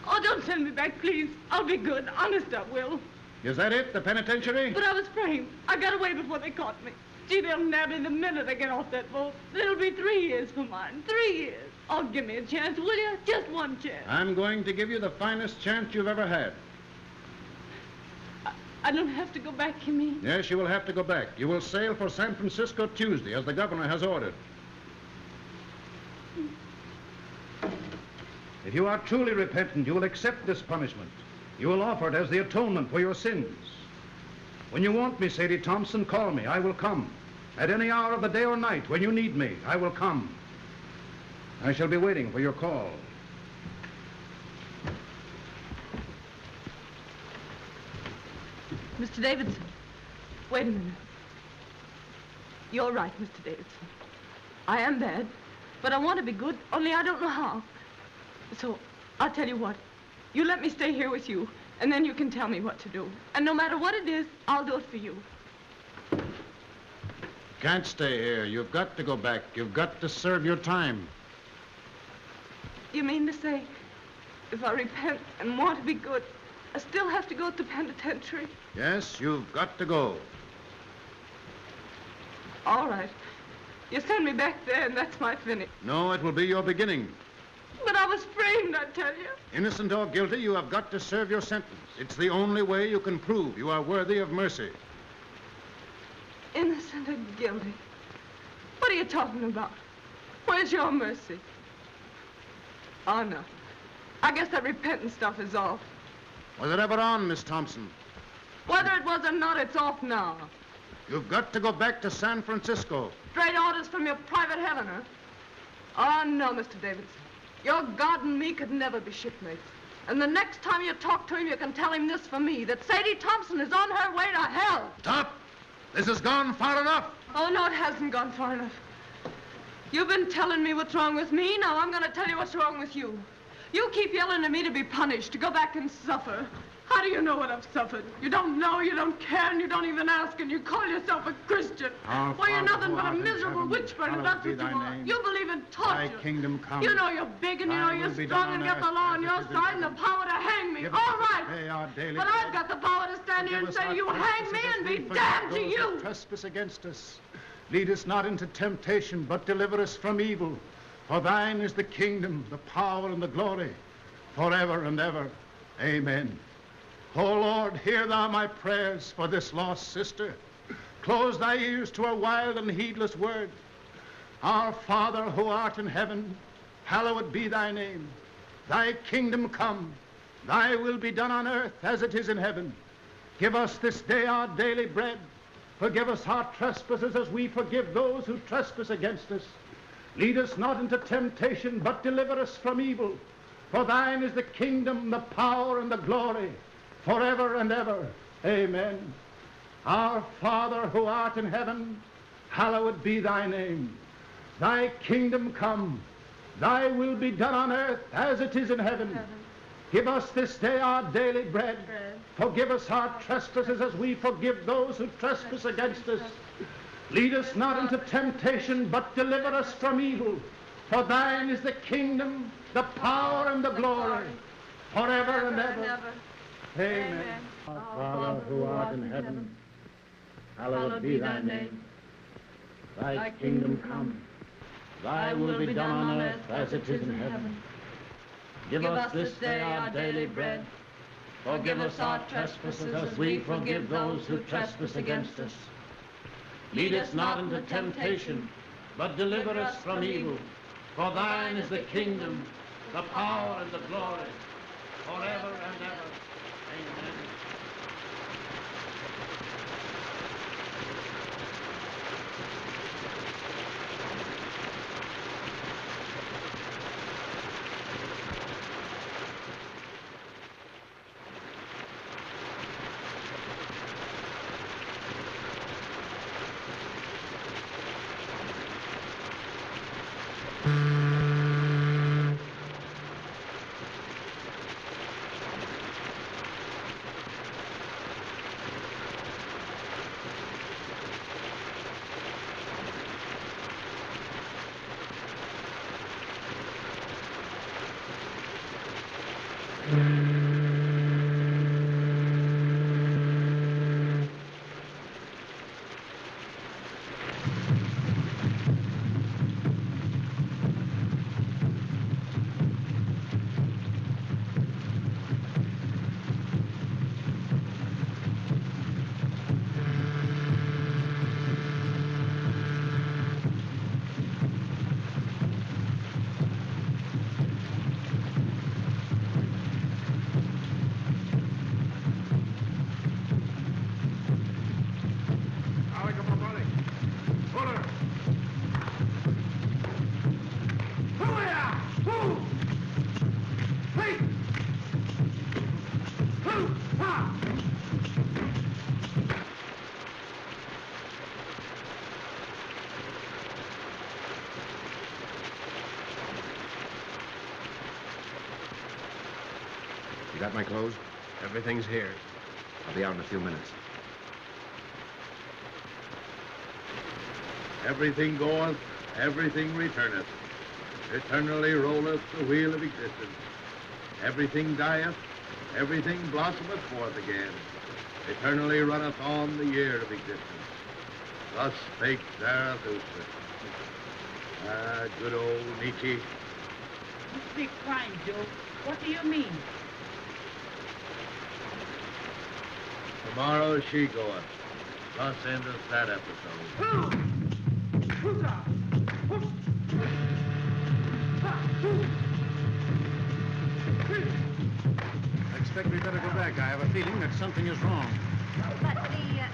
Oh, don't send me back, please. I'll be good. Honest, I will. Is that it, the penitentiary? But I was framed. I got away before they caught me. Gee, they'll nab me the minute I get off that boat. It'll be 3 years for mine. 3 years. Oh, give me a chance, will you? Just one chance. I'm going to give you the finest chance you've ever had. I don't have to go back, you mean? Yes, you will have to go back. You will sail for San Francisco Tuesday, as the governor has ordered. If you are truly repentant, you will accept this punishment. You will offer it as the atonement for your sins. When you want me, Sadie Thompson, call me. I will come. At any hour of the day or night, when you need me, I will come. I shall be waiting for your call. Mr. Davidson, wait a minute. You're right, Mr. Davidson. I am bad, but I want to be good, only I don't know how. So, I'll tell you what. You let me stay here with you, and then you can tell me what to do. And no matter what it is, I'll do it for you. Can't stay here. You've got to go back. You've got to serve your time. You mean to say, if I repent and want to be good, I still have to go to the penitentiary? Yes, you've got to go. All right. You send me back there, and that's my finish. No, it will be your beginning. But I was framed, I tell you. Innocent or guilty, you have got to serve your sentence. It's the only way you can prove you are worthy of mercy. Innocent or guilty? What are you talking about? Where's your mercy? Oh, no. I guess that repentant stuff is off. Was it ever on, Miss Thompson? Whether it was or not, it's off now. You've got to go back to San Francisco. Straight orders from your private heaven, huh? Oh, no, Mr. Davidson. Your God and me could never be shipmates. And the next time you talk to him, you can tell him this for me, that Sadie Thompson is on her way to hell. Stop! This has gone far enough. Oh, no, it hasn't gone far enough. You've been telling me what's wrong with me. Now I'm going to tell you what's wrong with you. You keep yelling at me to be punished, to go back and suffer. How do you know what I've suffered? You don't know, you don't care, and you don't even ask, and you call yourself a Christian. Why, you're nothing but a miserable witch-bird, and that's what you are. You believe in torture. Thy kingdom come. You know you're big, and you know you're strong, and you have the law on your side and the power to hang me. All right. But I've got the power to stand here and say, you hang me and be damned to you. Trespass against us. Lead us not into temptation, but deliver us from evil. For thine is the kingdom, the power, and the glory, forever and ever. Amen. O Lord, hear thou my prayers for this lost sister. Close thy ears to her wild and heedless word. Our Father who art in heaven, hallowed be thy name. Thy kingdom come, thy will be done on earth as it is in heaven. Give us this day our daily bread. Forgive us our trespasses as we forgive those who trespass against us. Lead us not into temptation, but deliver us from evil. For thine is the kingdom, the power, and the glory, forever and ever. Amen. Our Father who art in heaven, hallowed be thy name. Thy kingdom come, thy will be done on earth as it is in heaven. Give us this day our daily bread. Forgive us our trespasses as we forgive those who trespass against us. Lead us not into temptation, but deliver us from evil. For thine is the kingdom, the power, and the glory, forever and ever. Amen. Our Father who art in heaven, hallowed be thy name. Thy kingdom come, thy will be done on earth as it is in heaven. Give us this day our daily bread. Forgive us our trespasses as we forgive those who trespass against us. Lead us not into temptation, but deliver us from evil. For thine is the kingdom, the power, and the glory, forever and ever. Amen. You got my clothes? Everything's here. I'll be out in a few minutes. Everything goeth, everything returneth. Eternally rolleth the wheel of existence. Everything dieth, everything blossometh forth again. Eternally runneth on the year of existence. Thus spake Zarathustra. Ah, good old Nietzsche. You speak fine, Joe. What do you mean? Tomorrow she goeth. Thus endeth that episode. I expect we better go back. I have a feeling that something is wrong. But the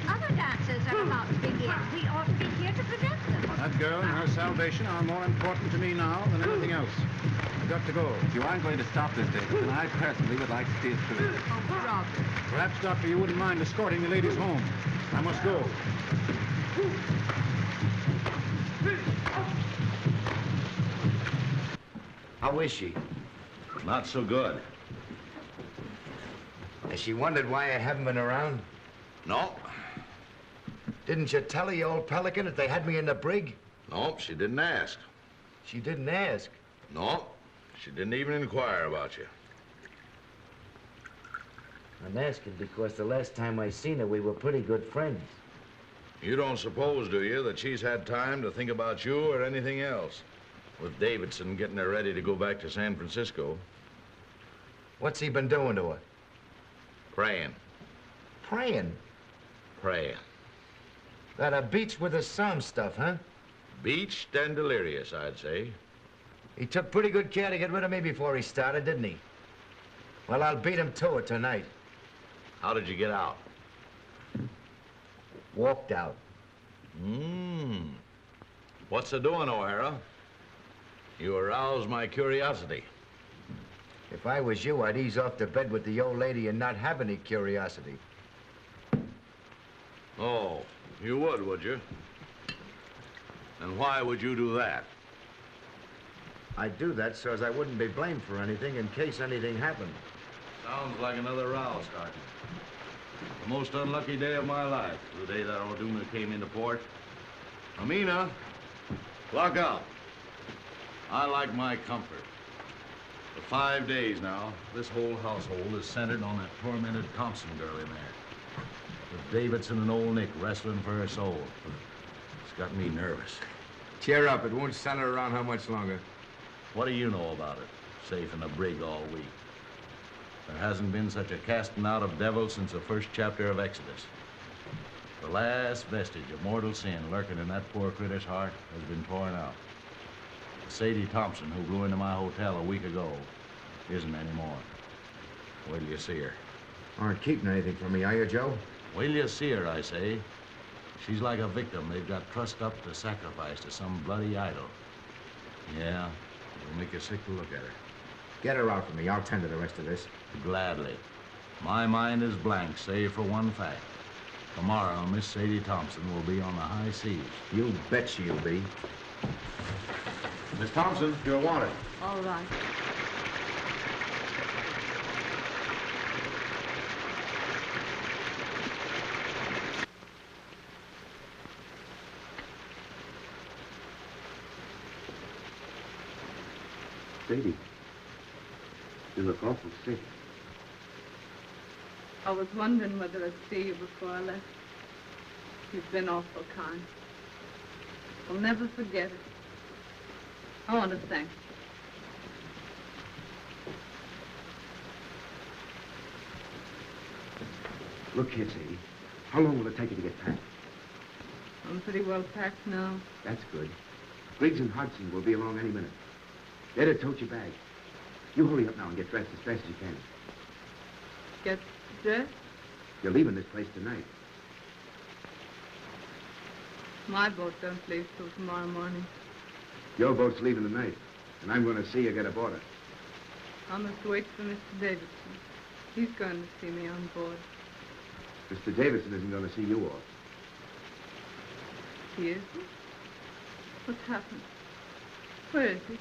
other dancers are about to begin. We ought to be here to prevent them. That girl and her salvation are more important to me now than anything else. I've got to go. If you aren't going to stop this, David, then I personally would like to see it through. Oh, brother. Perhaps, Doctor, you wouldn't mind escorting the ladies home. I must go. How is she? Not so good. Has she wondered why I haven't been around? No. Didn't you tell her, you old pelican, that they had me in the brig? No, she didn't ask. She didn't ask. No, she didn't even inquire about you. I'm asking because the last time I seen her, we were pretty good friends. You don't suppose, do you, that she's had time to think about you or anything else? With Davidson getting her ready to go back to San Francisco. What's he been doing to her? Praying. Praying? Praying. That beach with the psalm stuff, huh? Beached and delirious, I'd say. He took pretty good care to get rid of me before he started, didn't he? Well, I'll beat him to it tonight. How did you get out? Walked out. What's the doing, O'Hara? You aroused my curiosity. If I was you, I'd ease off to bed with the old lady and not have any curiosity. Oh, you would you? And why would you do that? I'd do that so as I wouldn't be blamed for anything in case anything happened. Sounds like another row starting. The most unlucky day of my life, the day that O'Doona came into port. Amina, lock up. I like my comfort. For 5 days now, this whole household is centered on that tormented Thompson girl in there. With Davidson and old Nick wrestling for her soul. It's got me nervous. Cheer up. It won't center around how much longer. What do you know about it? Safe in the brig all week. There hasn't been such a casting out of devils since the first chapter of Exodus. The last vestige of mortal sin lurking in that poor critter's heart has been pouring out. Sadie Thompson, who blew into my hotel a week ago, isn't anymore. Wait till you see her. Aren't keeping anything from me, are you, Joe? Wait till you see her, I say. She's like a victim they've got trussed up to sacrifice to some bloody idol. Yeah, it'll make you sick to look at her. Get her out for me. I'll tend to the rest of this. Gladly. My mind is blank, save for one fact. Tomorrow, Miss Sadie Thompson will be on the high seas. You bet she'll be. Miss Thompson, you're wanted. All right. Sadie, you look awful sick. I was wondering whether I'd see you before I left. You've been awful kind. I'll never forget it. I want to thank you. Look here, Sadie. How long will it take you to get packed? I'm pretty well packed now. That's good. Briggs and Hudson will be along any minute. They're to tote your bag. You hurry up now and get dressed as fast as you can. Get dressed? You're leaving this place tonight. My boat don't leave till tomorrow morning. Your boat's leaving tonight, and I'm going to see you get aboard it. I must wait for Mr. Davidson. He's going to see me on board. Mr. Davidson isn't going to see you off. He isn't? What's happened? Where is he?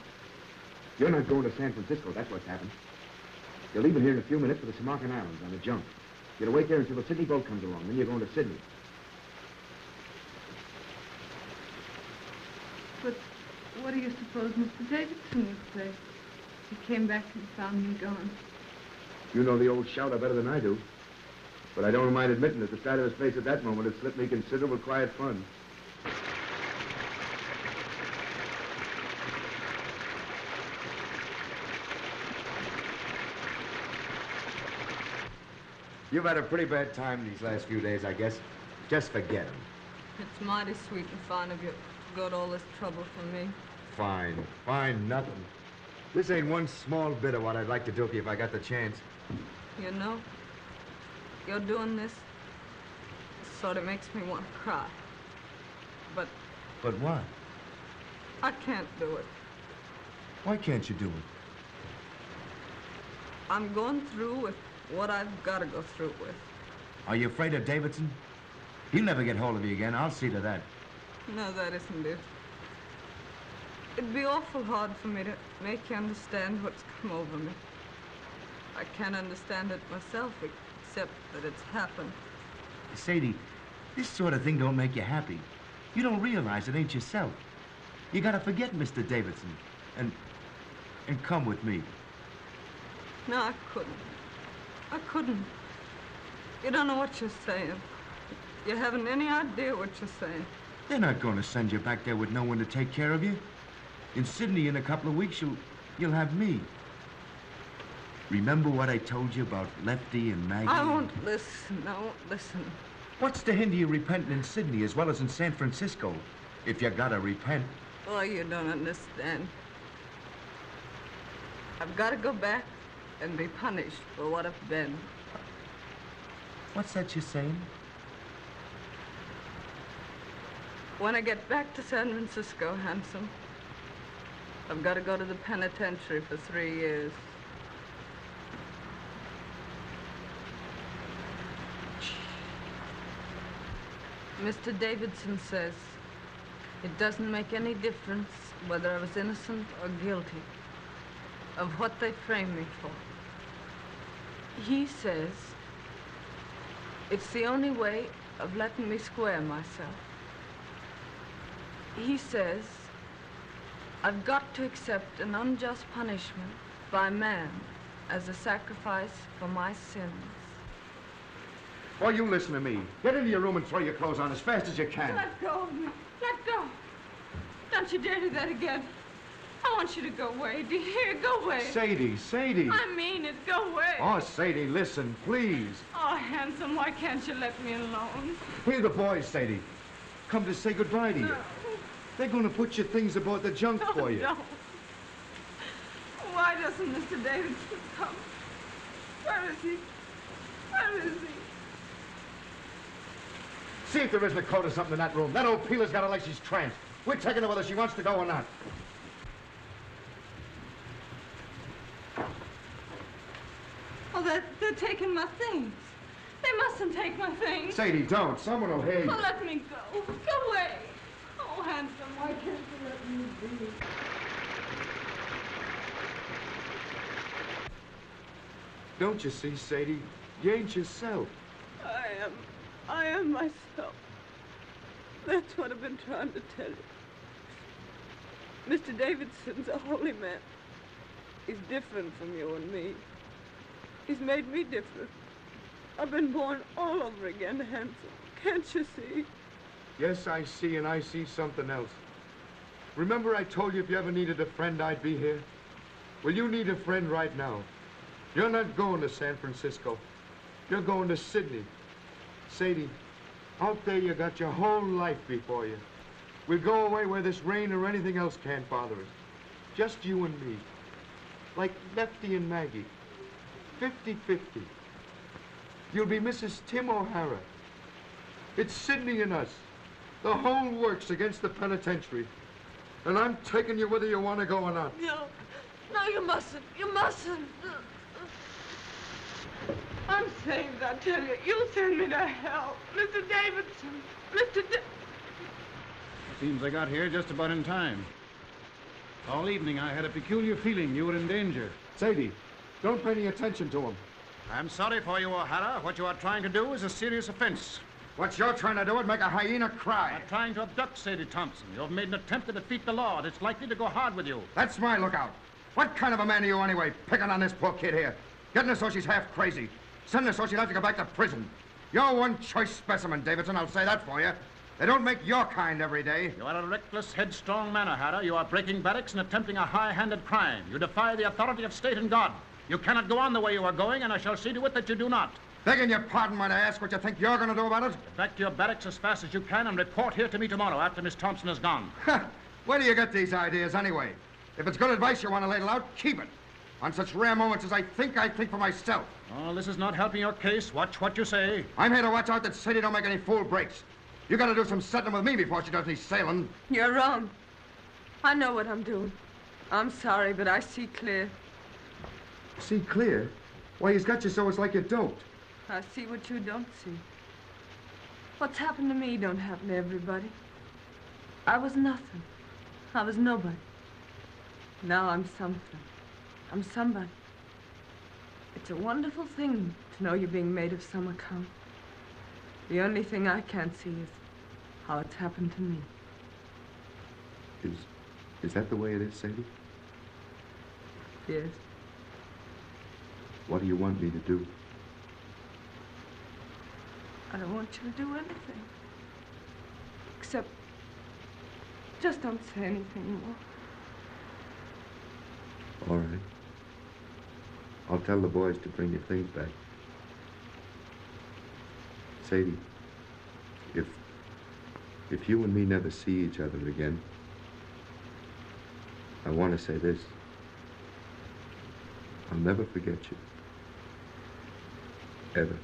You're not going to San Francisco, that's what's happened. You're leaving here in a few minutes for the Somerset Islands on a junk. You're to wait there until the Sydney boat comes along, then you're going to Sydney. But what do you suppose Mr. Davidson would say? He came back and found me gone. You know the old shouter better than I do. But I don't mind admitting that the sight of his face at that moment had slipped me considerable quiet fun. You've had a pretty bad time these last few days, I guess. Just forget him. It's mighty sweet and fine of you to go to all this trouble for me. Fine. Fine, nothing. This ain't one small bit of what I'd like to do for you if I got the chance. You know, you're doing this sort of makes me want to cry. But But what? I can't do it. Why can't you do it? I'm going through with what I've got to go through with. Are you afraid of Davidson? He'll never get hold of you again. I'll see to that. No, that isn't it. It'd be awful hard for me to make you understand what's come over me. I can't understand it myself, except that it's happened. Sadie, this sort of thing don't make you happy. You don't realize it ain't yourself. You gotta forget Mr. Davidson and come with me. No, I couldn't. I couldn't. You don't know what you're saying. You haven't any idea what you're saying. They're not going to send you back there with no one to take care of you. In Sydney, in a couple of weeks, you'll have me. Remember what I told you about Lefty and Maggie? I won't listen. I won't listen. What's to hinder you repenting in Sydney as well as in San Francisco? If you gotta repent. Oh, you don't understand. I've got to go back and be punished for what I've been. What's that you're saying? When I get back to San Francisco, handsome, I've got to go to the penitentiary for 3 years. Mr. Davidson says it doesn't make any difference whether I was innocent or guilty of what they framed me for. He says it's the only way of letting me square myself. He says I've got to accept an unjust punishment by man as a sacrifice for my sins. Oh, you listen to me. Get into your room and throw your clothes on as fast as you can. Let go of me. Let go. Don't you dare do that again. I want you to go away. Do you hear? Go away. Sadie, Sadie. I mean it. Go away. Oh, Sadie, listen, please. Oh, handsome, why can't you let me alone? Here are the boys, Sadie. Come to say goodbye to you. No. They're going to put your things aboard the junk for you. No. Why doesn't Mr. Davidson come? Where is he? Where is he? See if there isn't a coat or something in that room. That old peeler's got her like she's tranced. We're taking her whether she wants to go or not. Oh, they're taking my things. They mustn't take my things. Sadie, don't. Someone will hear you. Oh, let me go. Go away. Oh, handsome, why can't you let me be? Don't you see, Sadie? You ain't yourself. I am myself. That's what I've been trying to tell you. Mr. Davidson's a holy man. He's different from you and me. He's made me different. I've been born all over again, handsome. Can't you see? Yes, I see, and I see something else. Remember I told you if you ever needed a friend, I'd be here? Well, you need a friend right now. You're not going to San Francisco. You're going to Sydney. Sadie, out there you got your whole life before you. We'll go away where this rain or anything else can't bother us. Just you and me. Like Lefty and Maggie. 50-50. You'll be Mrs. Tim O'Hara. It's Sydney and us. The whole works against the penitentiary. And I'm taking you whether you want to go or not. No, you mustn't. You mustn't. I'm saved, I tell you. You'll send me to hell. Mr. Davidson. Seems I got here just about in time. All evening I had a peculiar feeling you were in danger. Sadie, don't pay any attention to him. I'm sorry for you, O'Hara. What you are trying to do is a serious offense. What you're trying to do is make a hyena cry. I'm trying to abduct Sadie Thompson. You've made an attempt to defeat the law, and it's likely to go hard with you. That's my lookout. What kind of a man are you anyway, picking on this poor kid here? Getting her so she's half crazy. Sending her so she'll have to go back to prison. You're one choice specimen, Davidson, I'll say that for you. They don't make your kind every day. You are a reckless, headstrong man, O'Hara. You are breaking barracks and attempting a high-handed crime. You defy the authority of state and God. You cannot go on the way you are going, and I shall see to it that you do not. Begging your pardon when I ask what you think you're going to do about it? Get back to your barracks as fast as you can and report here to me tomorrow after Miss Thompson is gone. Where do you get these ideas anyway? If it's good advice you want to ladle out, keep it. On such rare moments as I think for myself. Oh, this is not helping your case. Watch what you say. I'm here to watch out that Sadie don't make any fool breaks. You got to do some settling with me before she does any sailing. You're wrong. I know what I'm doing. I'm sorry, but I see clear. See clear? Why, he's got you so it's like you don't. I see what you don't see. What's happened to me don't happen to everybody. I was nothing. I was nobody. Now I'm something. I'm somebody. It's a wonderful thing to know you're being made of some account. The only thing I can't see is how it's happened to me. Is that the way it is, Sadie? Yes. What do you want me to do? I don't want you to do anything. Except, just don't say anything more. All right. I'll tell the boys to bring your things back. Sadie, if you and me never see each other again, I want to say this. I'll never forget you. Ever.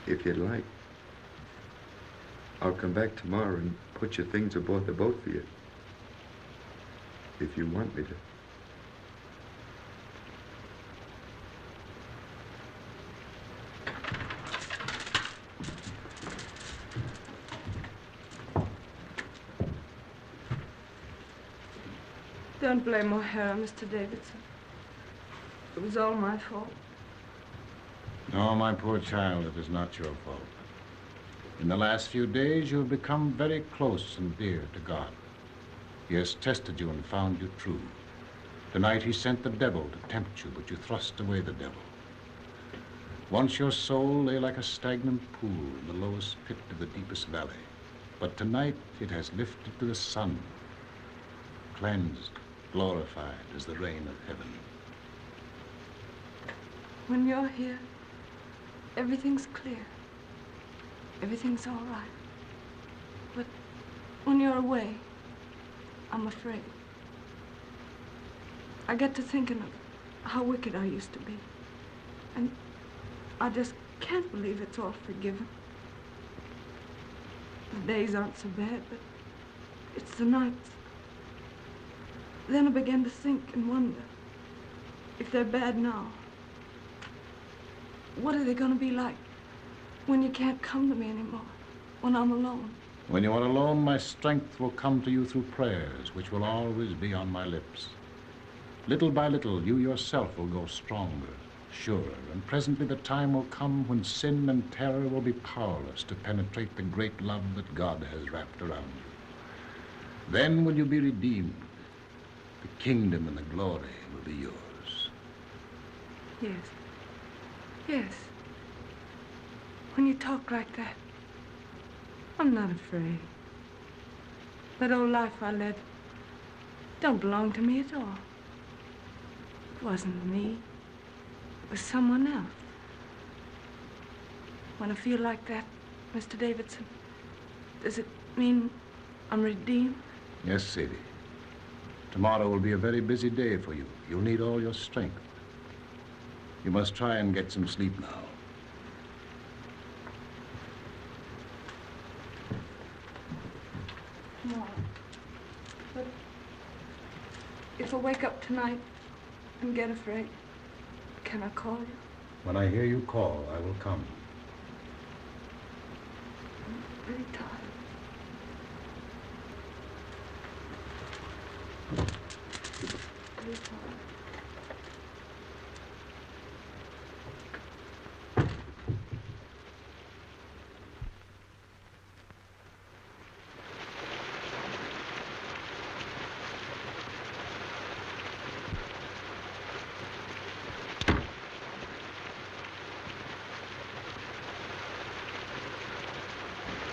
If you'd like, I'll come back tomorrow and put your things aboard the boat for you. If you want me to. Don't blame O'Hara, Mr. Davidson. It was all my fault. No, my poor child, it is not your fault. In the last few days, you have become very close and dear to God. He has tested you and found you true. Tonight, he sent the devil to tempt you, but you thrust away the devil. Once your soul lay like a stagnant pool in the lowest pit of the deepest valley. But tonight, it has lifted to the sun, cleansed, glorified as the rain of heaven. When you're here, everything's clear. Everything's all right. But when you're away, I'm afraid. I get to thinking of how wicked I used to be. And I just can't believe it's all forgiven. The days aren't so bad, but it's the nights. Then I began to think and wonder, if they're bad now, what are they going to be like when you can't come to me anymore, when I'm alone? When you are alone, my strength will come to you through prayers, which will always be on my lips. Little by little, you yourself will grow stronger, surer, and presently the time will come when sin and terror will be powerless to penetrate the great love that God has wrapped around you. Then will you be redeemed. The kingdom and the glory will be yours. Yes. Yes. When you talk like that, I'm not afraid. That old life I led don't belong to me at all. It wasn't me. It was someone else. When I feel like that, Mr. Davidson, does it mean I'm redeemed? Yes, Sadie. Tomorrow will be a very busy day for you. You'll need all your strength. You must try and get some sleep now. No. But if I wake up tonight and get afraid, can I call you? When I hear you call, I will come. I'm really tired. Really tired.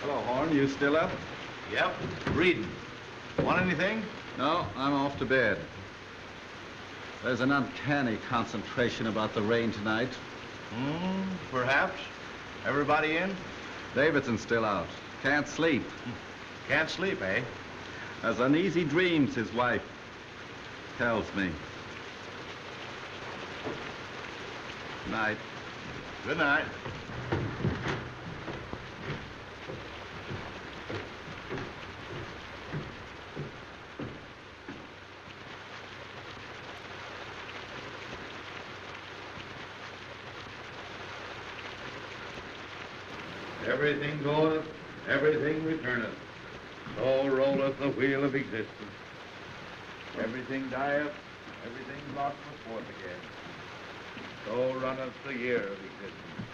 Hello, Horn. You still up? Yep, reading. Want anything? No, I'm off to bed. There's an uncanny concentration about the rain tonight. Perhaps. Everybody in? Davidson's still out. Can't sleep. Can't sleep, eh? Has uneasy dreams, his wife tells me. Night. Good night. Everything goeth, everything returneth. So rolleth the wheel of existence. Everything dieth, everything brought forth again. So runneth the year of existence.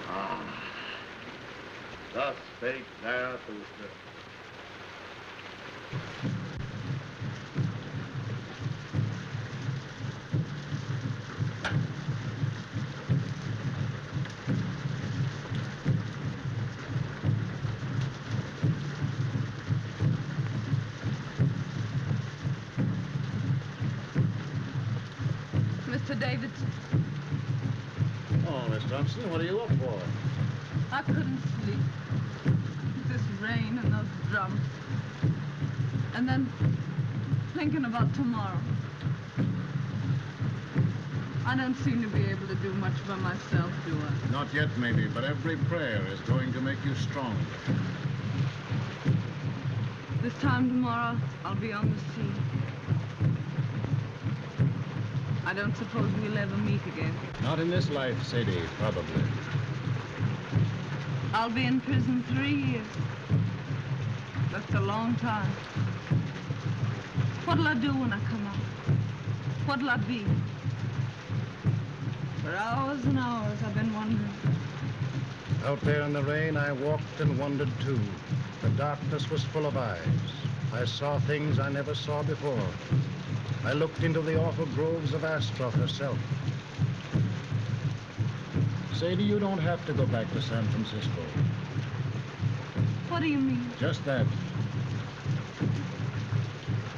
Ah, thus spake Zarathustra. Mr. Davidson. Oh, Mr. Thompson, what are you up for? I couldn't sleep. This rain and those drums. And then thinking about tomorrow. I don't seem to be able to do much by myself, do I? Not yet, maybe, but every prayer is going to make you stronger. This time tomorrow, I'll be on the sea. I don't suppose we'll ever meet again. Not in this life, Sadie, probably. I'll be in prison 3 years. That's a long time. What'll I do when I come out? What'll I be? For hours and hours, I've been wondering. Out there in the rain, I walked and wondered too. The darkness was full of eyes. I saw things I never saw before. I looked into the awful groves of Astroth herself. Sadie, you don't have to go back to San Francisco. What do you mean? Just that.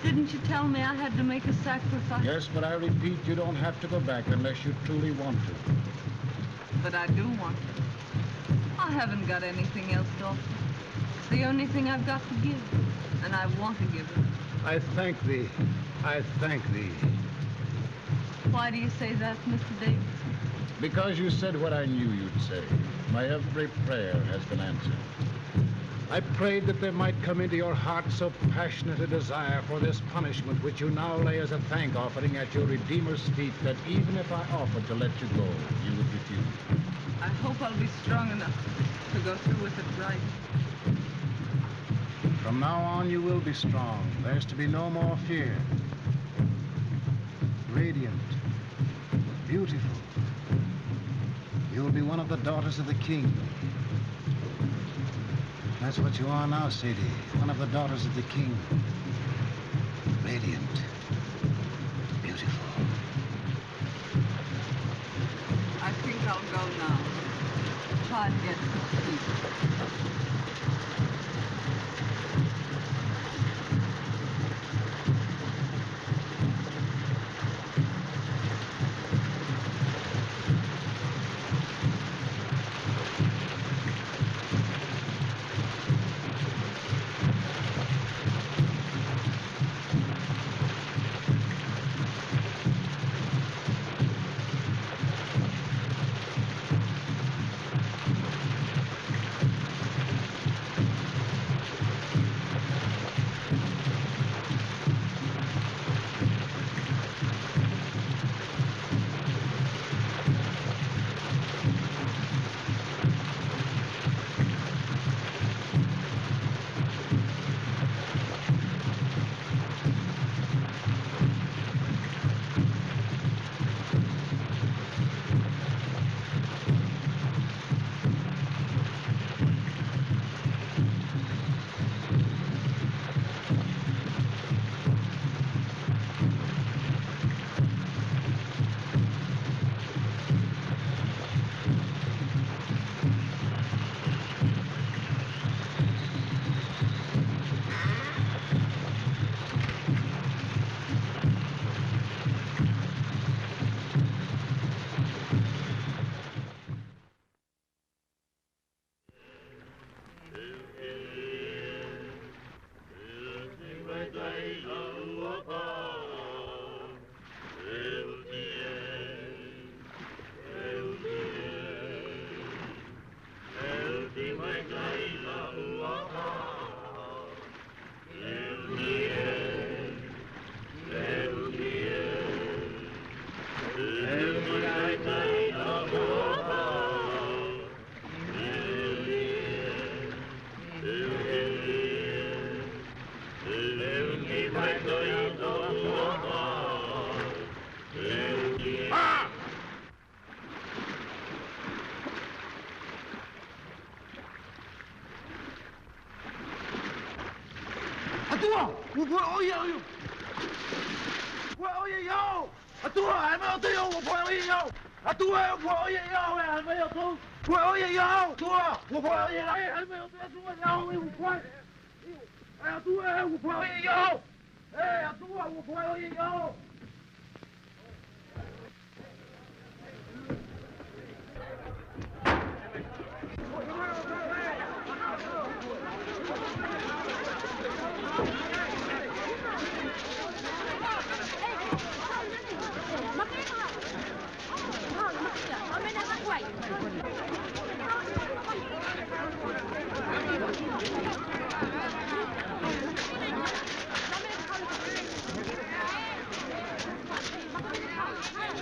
Didn't you tell me I had to make a sacrifice? Yes, but I repeat, you don't have to go back unless you truly want to. But I do want to. I haven't got anything else to offer. It's the only thing I've got to give, and I want to give it. I thank thee. I thank thee. Why do you say that, Mr. Davidson? Because you said what I knew you'd say. My every prayer has been answered. I prayed that there might come into your heart so passionate a desire for this punishment which you now lay as a thank offering at your Redeemer's feet, that even if I offered to let you go, you would refuse. I hope I'll be strong enough to go through with it right. From now on, you will be strong. There's to be no more fear. Radiant. Beautiful. You'll be one of the daughters of the king. That's what you are now, Sadie. One of the daughters of the king. Radiant. Beautiful. I think I'll go now. Try to get some sleep.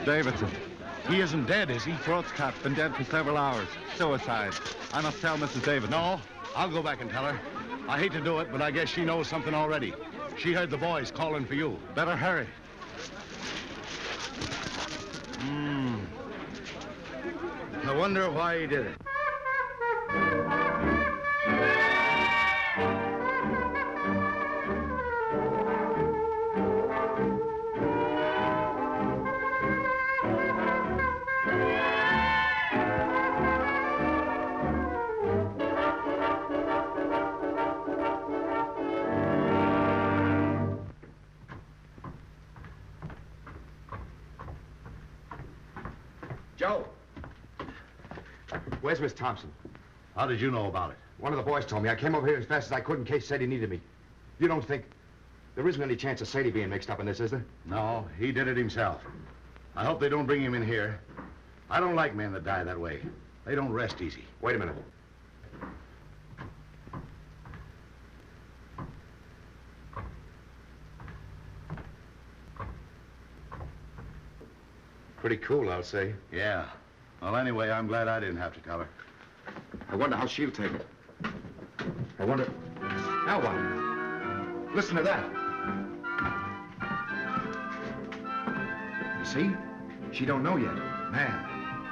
Davidson. He isn't dead, is he? Throat's cut. Been dead for several hours. Suicide. I must tell Mrs. Davidson. No, I'll go back and tell her. I hate to do it, but I guess she knows something already. She heard the boys calling for you. Better hurry. I wonder why he did it. Joe! Where's Miss Thompson? How did you know about it? One of the boys told me. I came over here as fast as I could in case Sadie needed me. You don't think... There isn't any chance of Sadie being mixed up in this, is there? No, he did it himself. I hope they don't bring him in here. I don't like men that die that way. They don't rest easy. Wait a minute. Pretty cool, I'll say. Yeah. Well, anyway, I'm glad I didn't have to tell her. I wonder how she'll take it. I wonder... Now what? Listen to that. You see? She don't know yet. Man,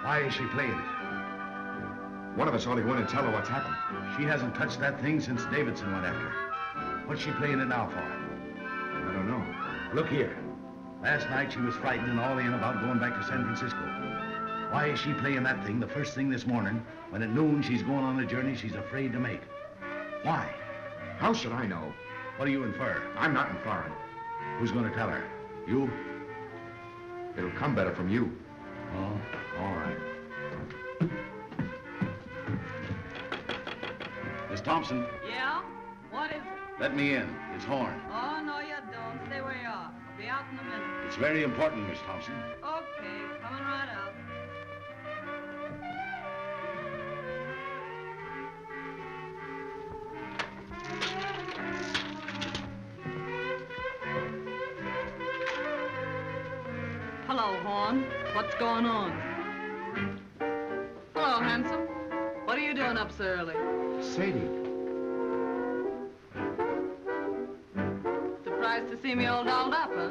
why is she playing it? One of us ought to go in and tell her what's happened. She hasn't touched that thing since Davidson went after her. What's she playing it now for? I don't know. Look here. Last night she was frightened and all in about going back to San Francisco. Why is she playing that thing the first thing this morning when at noon she's going on a journey she's afraid to make? Why? How should I know? What do you infer? I'm not inferring. Who's going to tell her? You? It'll come better from you. Oh, all right. Miss Thompson. Yeah? What is it? Let me in. It's Horn. Oh, no, you don't. Stay where you are. I'll be out in a minute. It's very important, Miss Thompson. Okay, coming right out. Hello, Horn. What's going on? Hello, handsome. What are you doing up so early? Sadie. Surprised to see me all dolled up, huh?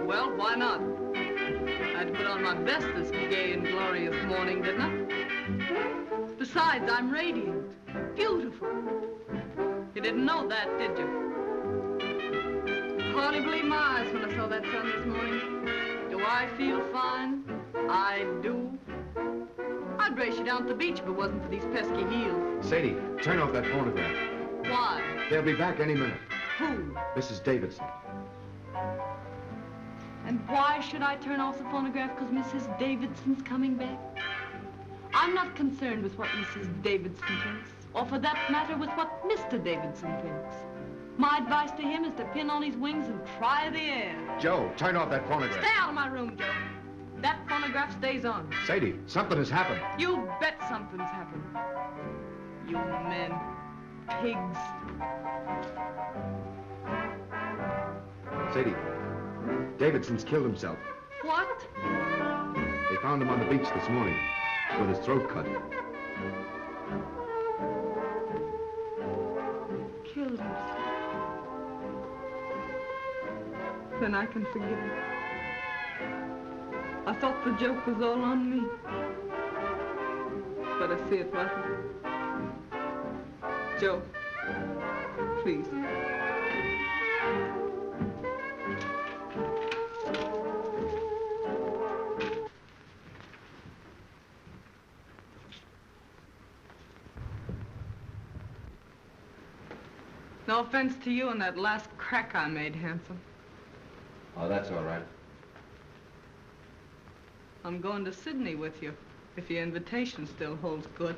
Well, why not? I had to put on my best this gay and glorious morning, didn't I? Besides, I'm radiant. Beautiful. You didn't know that, did you? Hardly believed my eyes when I saw that sun this morning. Do I feel fine? I do. I'd race you down to the beach if it wasn't for these pesky heels. Sadie, turn off that phonograph. Why? They'll be back any minute. Who? Mrs. Davidson. And why should I turn off the phonograph? Because Mrs. Davidson's coming back? I'm not concerned with what Mrs. Davidson thinks, or for that matter, with what Mr. Davidson thinks. My advice to him is to pin on his wings and try the air. Joe, turn off that phonograph. Stay out of my room, Joe. That phonograph stays on. Sadie, something has happened. You bet something's happened. You men. Pigs. Sadie, Davidson's killed himself. What? They found him on the beach this morning with his throat cut. Killed himself. Then I can forgive him. I thought the joke was all on me. But I see it wasn't. Joe, please. No offense to you and that last crack I made, handsome. Oh, that's all right. I'm going to Sydney with you, if your invitation still holds good.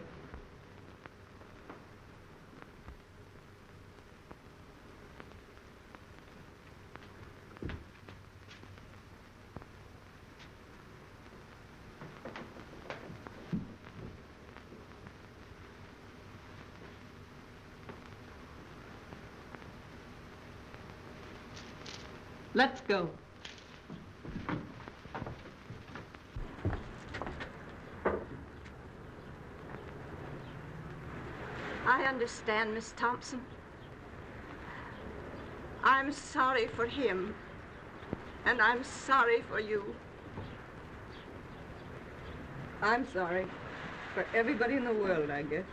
Let's go. I understand, Miss Thompson. I'm sorry for him, and I'm sorry for you. I'm sorry for everybody in the world, I guess.